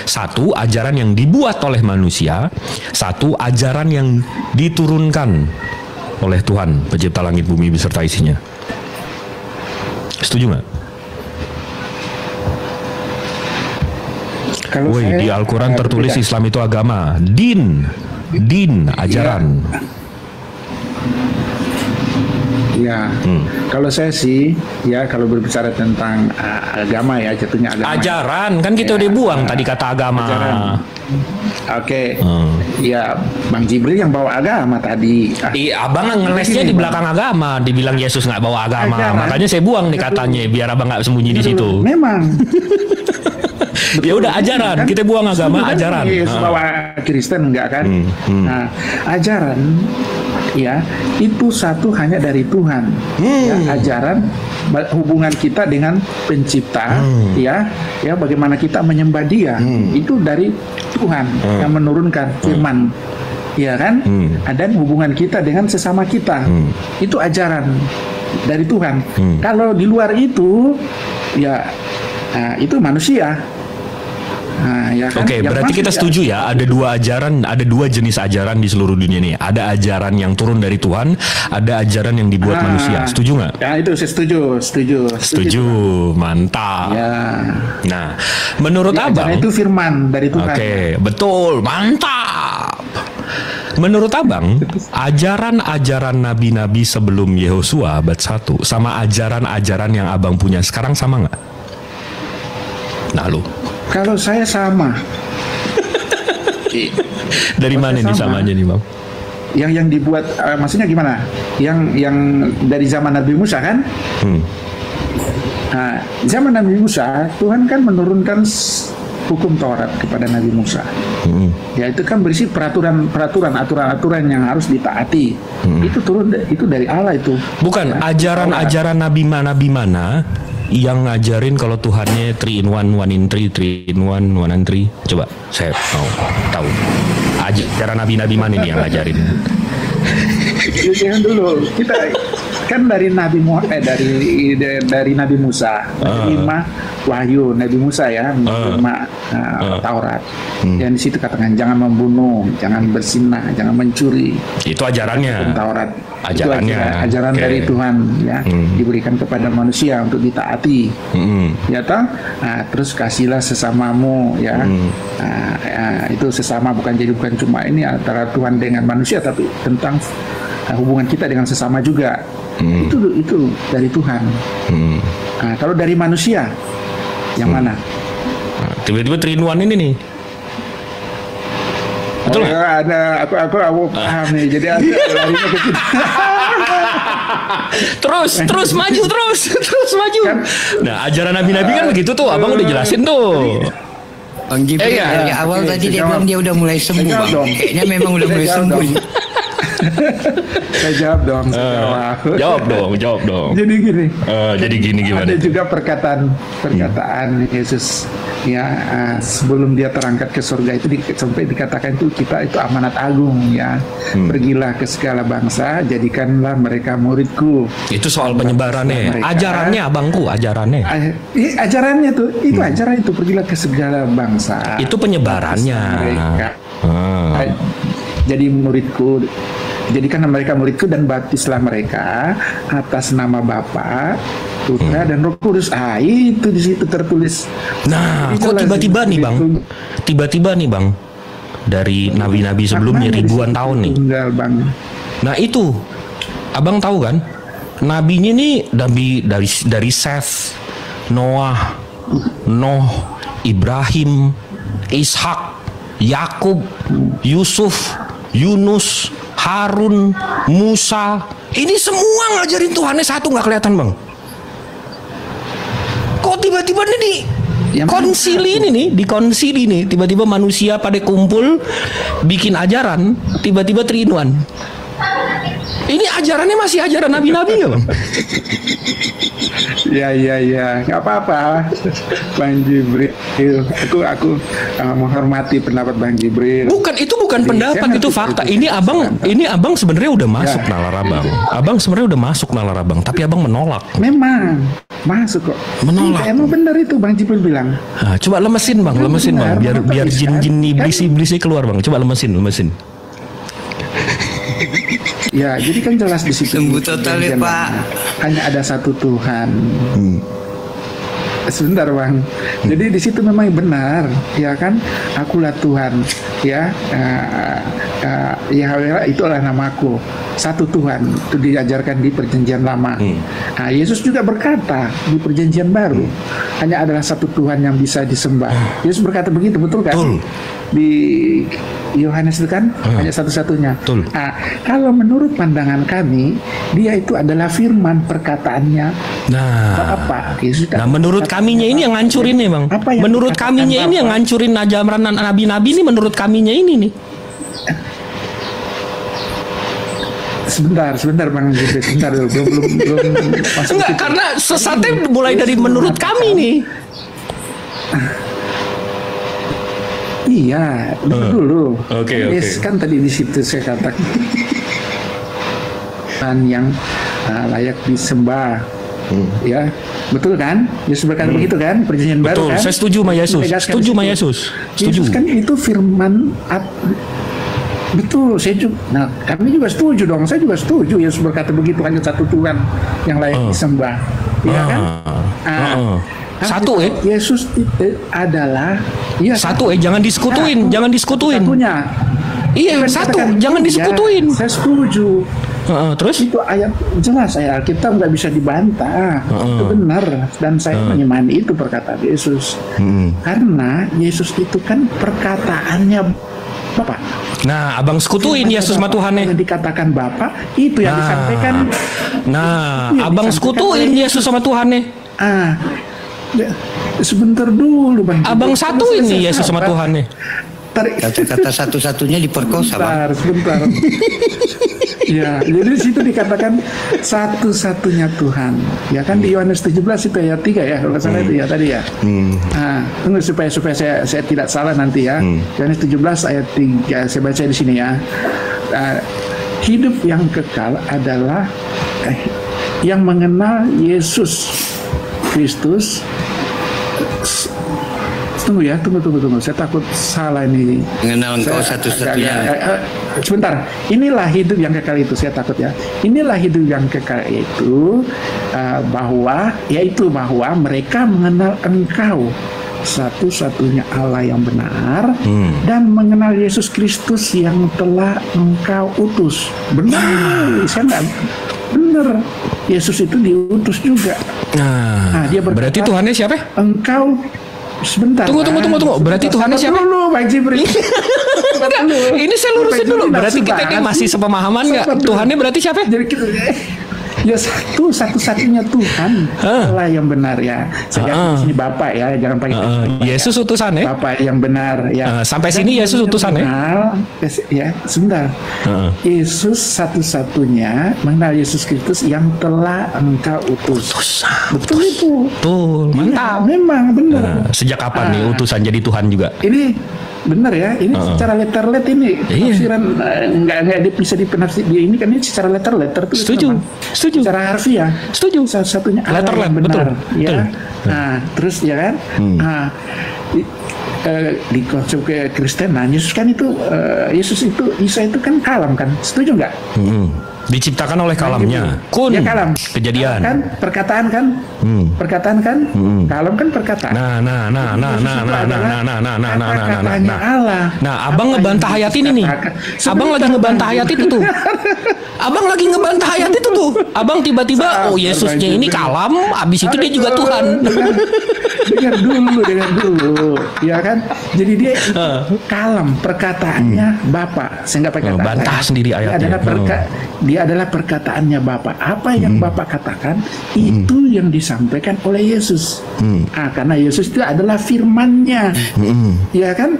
Satu, ajaran yang dibuat oleh manusia. Satu, ajaran yang diturunkan oleh Tuhan, pencipta langit bumi beserta isinya. Setuju nggak? Woi, di Al-Quran tertulis Islam itu agama. Din, ajaran. Ya, kalau saya sih, ya kalau berbicara tentang agama ya, jatuhnya agama. Ajaran, kan kita udah buang tadi kata agama. Ajaran. Oke, ya Bang Jibril yang bawa agama tadi. Abang ngelesnya di belakang agama, dibilang Yesus nggak bawa agama, makanya saya buang nih katanya, biar abang nggak sembunyi di situ. Memang. Ya udah ajaran, kan? Kita buang agama, ajaran. Yesus bawa Kristen enggak kan? Nah, ajaran ya itu satu hanya dari Tuhan. Ya, ajaran hubungan kita dengan Pencipta, ya bagaimana kita menyembah Dia itu dari Tuhan yang menurunkan firman, ya kan? Dan hubungan kita dengan sesama kita itu ajaran dari Tuhan. Kalau di luar itu, ya itu manusia. Ya kan? Oke, berarti kita setuju ya, ada dua jenis ajaran di seluruh dunia nih. Ada ajaran yang turun dari Tuhan, ada ajaran yang dibuat manusia. Setuju nggak? Ya itu saya setuju. Mantap. Ya. Nah, menurut ya, abang itu firman dari Tuhan. Oke, betul, mantap. Menurut abang, ajaran-ajaran nabi-nabi sebelum Yehosua abad 1 sama ajaran-ajaran yang abang punya sekarang sama nggak? Nah, lu. Kalau saya sama. Dari mana nih samanya nih, Bang? Yang dibuat maksudnya gimana? Yang dari zaman Nabi Musa kan? Nah, zaman Nabi Musa, Tuhan kan menurunkan hukum Taurat kepada Nabi Musa. Ya itu kan berisi peraturan-aturan yang harus ditaati. Itu dari Allah itu. Bukan ajaran-ajaran nabi mana yang ngajarin kalau Tuhannya 3 in 1, 1 in 3, 3 in 1, 1 in 3. Coba saya mau tahu. Ajaran nabi-nabi mana nih yang ngajarin? Jangan dulu. Kita kan dari Nabi Muhammad dari Nabi Musa, menerima wahyu Nabi Musa ya, menerima Taurat. Dan di situ katakan jangan membunuh, jangan berzinah, jangan mencuri. Itu ajarannya. Taurat. Ajarannya. Ajaran dari Tuhan ya, diberikan kepada manusia untuk ditaati. Ya toh? Terus kasihlah sesamamu ya. Itu sesama bukan cuma ini antara Tuhan dengan manusia, tapi tentang hubungan kita dengan sesama juga. Itu dari Tuhan. Kalau dari manusia yang mana? Tiba-tiba 3 in 1 ini nih. Betul ada aku paham nih. Jadi ada larinya ke situ. terus maju. Nah, ajaran nabi-nabi kan begitu tuh. Abang udah jelasin tuh. Bang Jibril dari awal tadi dia bilang dia udah mulai sembuh, Bang. Kayaknya memang udah mulai sembuh. Saya jawab dong. Jawab dong. Jadi gini gimana? Ada juga perkataan Yesus ya sebelum dia terangkat ke surga itu sampai dikatakan itu kita itu amanat agung ya. Pergilah ke segala bangsa, jadikanlah mereka muridku. Itu soal penyebarannya. Ajarannya abangku, ajarannya. Ajarannya tuh itu ajaran itu pergilah ke segala bangsa. Itu penyebarannya. Jadi muridku, jadikan mereka muridku dan baptislah mereka atas nama Bapa, Putra dan Roh Kudus. Itu di situ tertulis. Nah, kok tiba-tiba nih bang, dari nabi-nabi sebelumnya ribuan tahun nih. Nah itu, abang tahu kan? Nabinya nih dari Seth, Noah, Ibrahim, Ishak, Yakub, Yusuf, Yunus, Harun, Musa. Ini semua ngajarin Tuhannya satu, nggak kelihatan bang. Kok tiba-tiba nih di konsili nih tiba-tiba manusia pada kumpul bikin ajaran, tiba-tiba 3 in 1. Ini ajarannya masih ajaran nabi-nabi nggak bang? Ya, nggak apa-apa, Bang Jibril. Aku menghormati pendapat Bang Jibril. Itu bukan pendapat, itu fakta. Ini abang sebenarnya udah masuk nalar abang. Abang sebenarnya udah masuk nalar abang, tapi abang menolak. Memang masuk kok. Menolak. Emang benar itu Bang Jibril bilang. Nah, coba lemesin bang, biar jin iblisnya keluar bang. Coba lemesin. Ya, jadi kan jelas di situ. Sembuh total ya Pak. Hanya ada satu Tuhan. Sebentar bang. Jadi di situ memang benar, ya kan? Akulah Tuhan, ya. Yahweh itulah namaku, satu Tuhan. Itu diajarkan di Perjanjian Lama. Nah, Yesus juga berkata di Perjanjian Baru hanya adalah satu Tuhan yang bisa disembah. Yesus berkata begitu, betul kan? Betul. Di Yohanes itu kan hanya satu-satunya. Betul. Nah, kalau menurut pandangan kami, dia itu adalah firman, perkataannya. Apa? Yesus Nah, menurut kaminya ini yang ngancurin nih, Bang. Menurut kaminya ini yang ngancurin ajaran nabi-nabi ini, menurut kaminya ini nih. Sebentar Bang Jibri, sebentar dulu, belum masuk. Enggak, karena sesatnya mulai dari menurut kami nih. Iya, dulu. Oke. Kan tadi di situ saya katakan yang layak disembah. Ya, betul kan? Yesus berkata begitu kan? Perjanjian Baru kan? Saya setuju sama Yesus. Yesus kan itu firman. Betul, saya juga. Nah, kami juga setuju dong. Saya juga setuju. Yesus berkata begitu, hanya satu Tuhan yang layak disembah. Iya kan? Satu Yesus itu adalah satu jangan diskutuin. Satunya. Iya, satu, jangan diskutuin. Saya setuju. Terus? Itu ayat jelas, Alkitab nggak bisa dibantah. Itu benar, dan saya mengimani itu perkataan Yesus. Karena Yesus itu kan perkataannya Bapa. Nah, abang sekutuin Yesus sama Tuhannya. Yang dikatakan Bapa itu yang disampaikan. Nah, abang sekutuin Yesus sama Tuhannya. Sebentar dulu, Bang. Abang satuin nih Yesus sama Tuhannya. Kata-kata satu-satunya diperkosa, Bang. Sebentar. Ya, jadi situ dikatakan satu-satunya Tuhan. Ya kan di Yohanes 17 itu ayat 3 ya, kalau salah itu ya tadi ya. Tunggu supaya saya tidak salah nanti ya. Yohanes 17 ayat 3, saya baca di sini ya. Hidup yang kekal adalah yang mengenal Yesus Kristus. Tunggu. Saya takut salah ini. Mengenal Engkau satu-satunya. Sebentar. Inilah hidup yang kekal itu. Saya takut ya. Inilah hidup yang kekal itu bahwa mereka mengenal Engkau satu-satunya Allah yang benar dan mengenal Yesus Kristus yang telah Engkau utus. Benar. Saya nggak benar. Yesus itu diutus juga. Dia berkata, berarti Tuhannya siapa? Engkau. Sebentar. Tunggu. Berarti Tuhannya siapa? Dulu, Bang Jibri. Ini saya lurusin dulu. Berarti kita ini masih sepemahaman nggak? Tuhannya berarti siapa? Jadi kita, ya satu-satunya Tuhan Allah yang benar ya. Saya di sini Bapak ya, jangan pakai Yesus utusan ya. Bapak yang benar ya. Sampai sini Yesus utusan ya. Ya, sebentar. Yesus satu-satunya mengenal Yesus Kristus yang telah Engkau utus. Betul itu. Betul, mantap. Ya, memang benar. Sejak kapan nih utusan jadi Tuhan juga? Ini benar ya, ini secara letter-let ini penafsiran nggak bisa dipenafsir ini kan, ini secara letter-letter tuh. Setuju. Secara harfiah. Setuju. Satu-satunya letter-let benar. Betul. Ya. Nah, terus ya kan. Di konsep Kristen, Yesus kan itu Isa itu kan kalam kan, setuju nggak? Diciptakan oleh kalamnya. Kun. Ya, kalam. Kejadian. Kan perkataan kan? Perkataan kan? Kalam kan perkataan. Nah. Allah. Nah, abang ngebantah ayat ini nih. Abang lagi ngebantah ayat itu tuh. Abang lagi ngebantah ayat itu tuh. Abang tiba-tiba, Yesusnya ini kalam, abis itu dia juga Tuhan. Dengar dulu, ya kan? Jadi dia kalam, perkataannya Bapa. Saya nggak pakai kata. Bantah sendiri ayatnya. Dia adalah perkataannya Bapa. Apa yang Bapa katakan itu yang disampaikan oleh Yesus. Karena Yesus itu adalah firman-Nya, ya kan?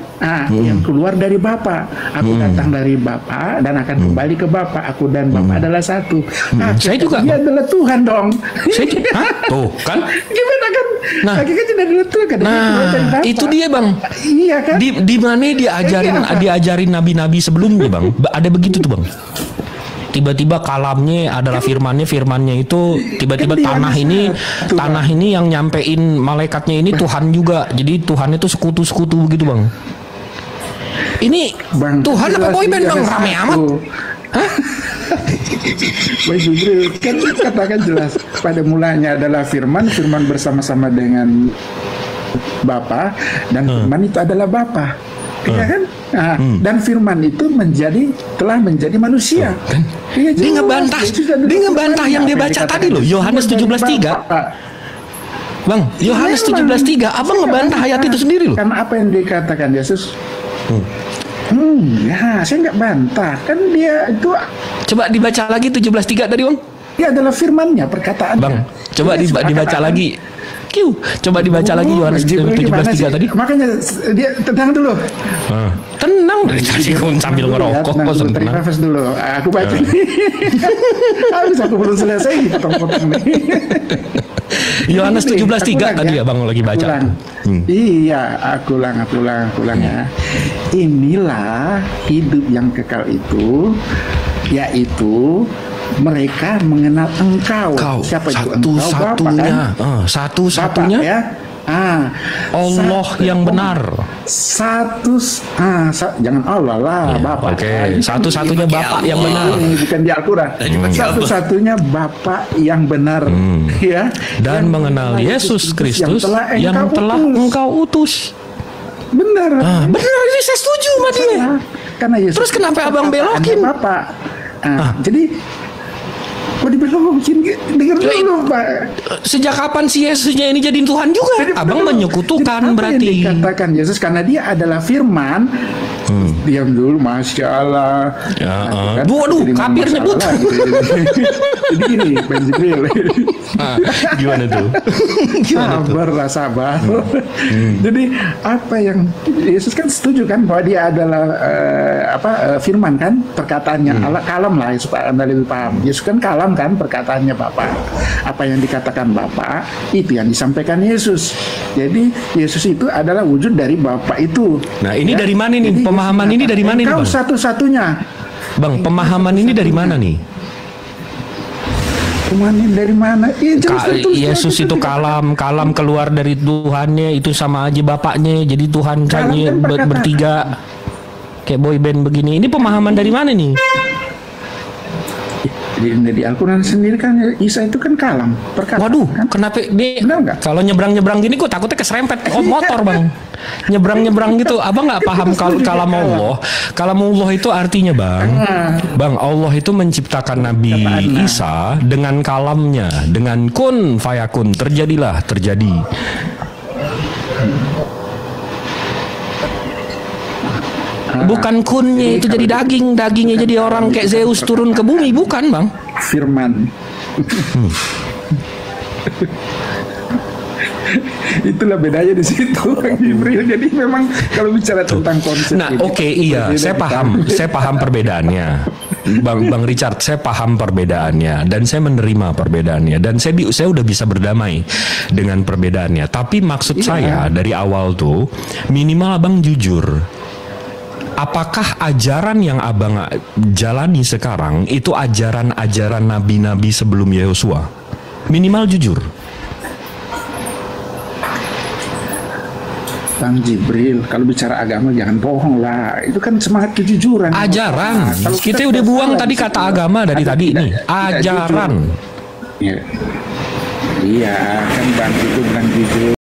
Yang keluar dari Bapa. Aku datang dari Bapa dan akan kembali ke Bapa. Aku dan Bapa adalah satu. Saya juga. Dia adalah Tuhan dong. Tuh kan? Gimana kan? Nah, tidak adalah Tuhan kan? Itu dia Bang. Iya kan? Di mana diajarin nabi-nabi sebelumnya Bang? Ada begitu tuh Bang. Tiba-tiba kalamnya adalah firmannya itu tiba-tiba tanah ini yang nyampein malaikatnya ini Tuhan juga. Jadi Tuhan itu sekutu-sekutu begitu Bang. Ini Bang, Tuhan apa boyband Bang? Rame amat. Bang Jibril kan katakan jelas pada mulanya adalah firman bersama-sama dengan Bapa dan firman itu adalah Bapa. Iya kan? Nah, dan firman itu telah menjadi manusia. Kan? Dia ngebantah yang dia baca tadi loh, Yohanes 17:3. Bang, Yohanes 17:3, abang ngebantah ayat itu sendiri loh. Karena apa yang dikatakan Yesus? Ya, saya nggak bantah. Kan dia itu. Coba dibaca lagi 17:3 tadi, Bang. Dia adalah firman-Nya, perkataannya. Bang, coba dibaca lagi. Coba dibaca lagi Yohanes 17:3 tadi. Makanya dia tenang dulu. Tenang dari tadi sambil ngerokok kok tenang. Nafas dulu. Aku baca nih. Habis aku belum selesai potong-potong nih. Yohanes 17:3 tadi ya Bang lagi baca. Iya, aku ulang ya. Inilah hidup yang kekal itu, yaitu mereka mengenal Engkau. Siapa itu Engkau? Satu-satunya ya. Allah yang benar. Jangan Allah lah, Bapak. Oke, satu-satunya Bapak yang benar. Bukan di Al-Quran. Satu-satunya Bapak yang benar, ya. Dan mengenal Yesus Kristus yang telah Engkau utus. Benar. Benar, ini saya setuju sama dia. Karena Yesus. Terus kenapa abang belokin? Bapak. Jadi dibelokin, dengar dulu Pak. Sejak kapan si Yesusnya ini jadi Tuhan juga? Jadi, abang menyekutukan berarti. Yang dikatakan Yesus karena dia adalah firman. Diam dulu, Masya Allah. Waduh, kafir nyebut. Jadi gini, Ben Jibril. Gimana tuh? Sabar. Jadi apa yang Yesus kan setuju kan bahwa dia adalah firman kan, perkataannya Allah, kalam lah supaya Anda lebih paham. Yesus kan kalam kan, perkataannya Bapa. Apa yang dikatakan Bapa itu yang disampaikan Yesus. Jadi Yesus itu adalah wujud dari Bapa itu. Nah, ini dari mana nih? Pemahaman ini dari mana nih, Bang? Kau satu-satunya. Bang, pemahaman ini dari mana nih? Dari mana? Yesus itu kalam keluar dari Tuhannya, itu sama aja Bapaknya, jadi Tuhan hanya bertiga kayak boy band begini. Ini pemahaman dari mana nih? Di Al-Quran sendiri kan Isa itu kan kalam, perkataan. Waduh, kan? kenapa dia kalau nyebrang gini kok takutnya keserempet motor Bang. Nyebrang gitu, abang nggak paham kalam Allah. Kalam Allah itu artinya Bang Allah itu menciptakan Nabi Isa dengan kalamnya, dengan kun fayakun, terjadilah terjadi. Bukan kunnya itu jadi dagingnya jadi orang kayak Zeus turun ke bumi, bukan Bang? Firman. Itulah bedanya di situ, Bang Jibril. Jadi memang kalau bicara tentang konsep. Nah, iya, saya paham perbedaannya. Bang Richard, saya paham perbedaannya dan saya menerima perbedaannya dan saya udah bisa berdamai dengan perbedaannya. Tapi maksud saya dari awal tuh minimal abang jujur. Apakah ajaran yang abang jalani sekarang itu ajaran-ajaran nabi-nabi sebelum Yehosua? Minimal jujur. Bang Jibril, kalau bicara agama jangan bohong lah. Itu kan semangat kejujuran. Ajaran. Kita udah buang tadi kata agama dari tadi nih. Ajaran. Iya, kan Bang itu bilang jujur.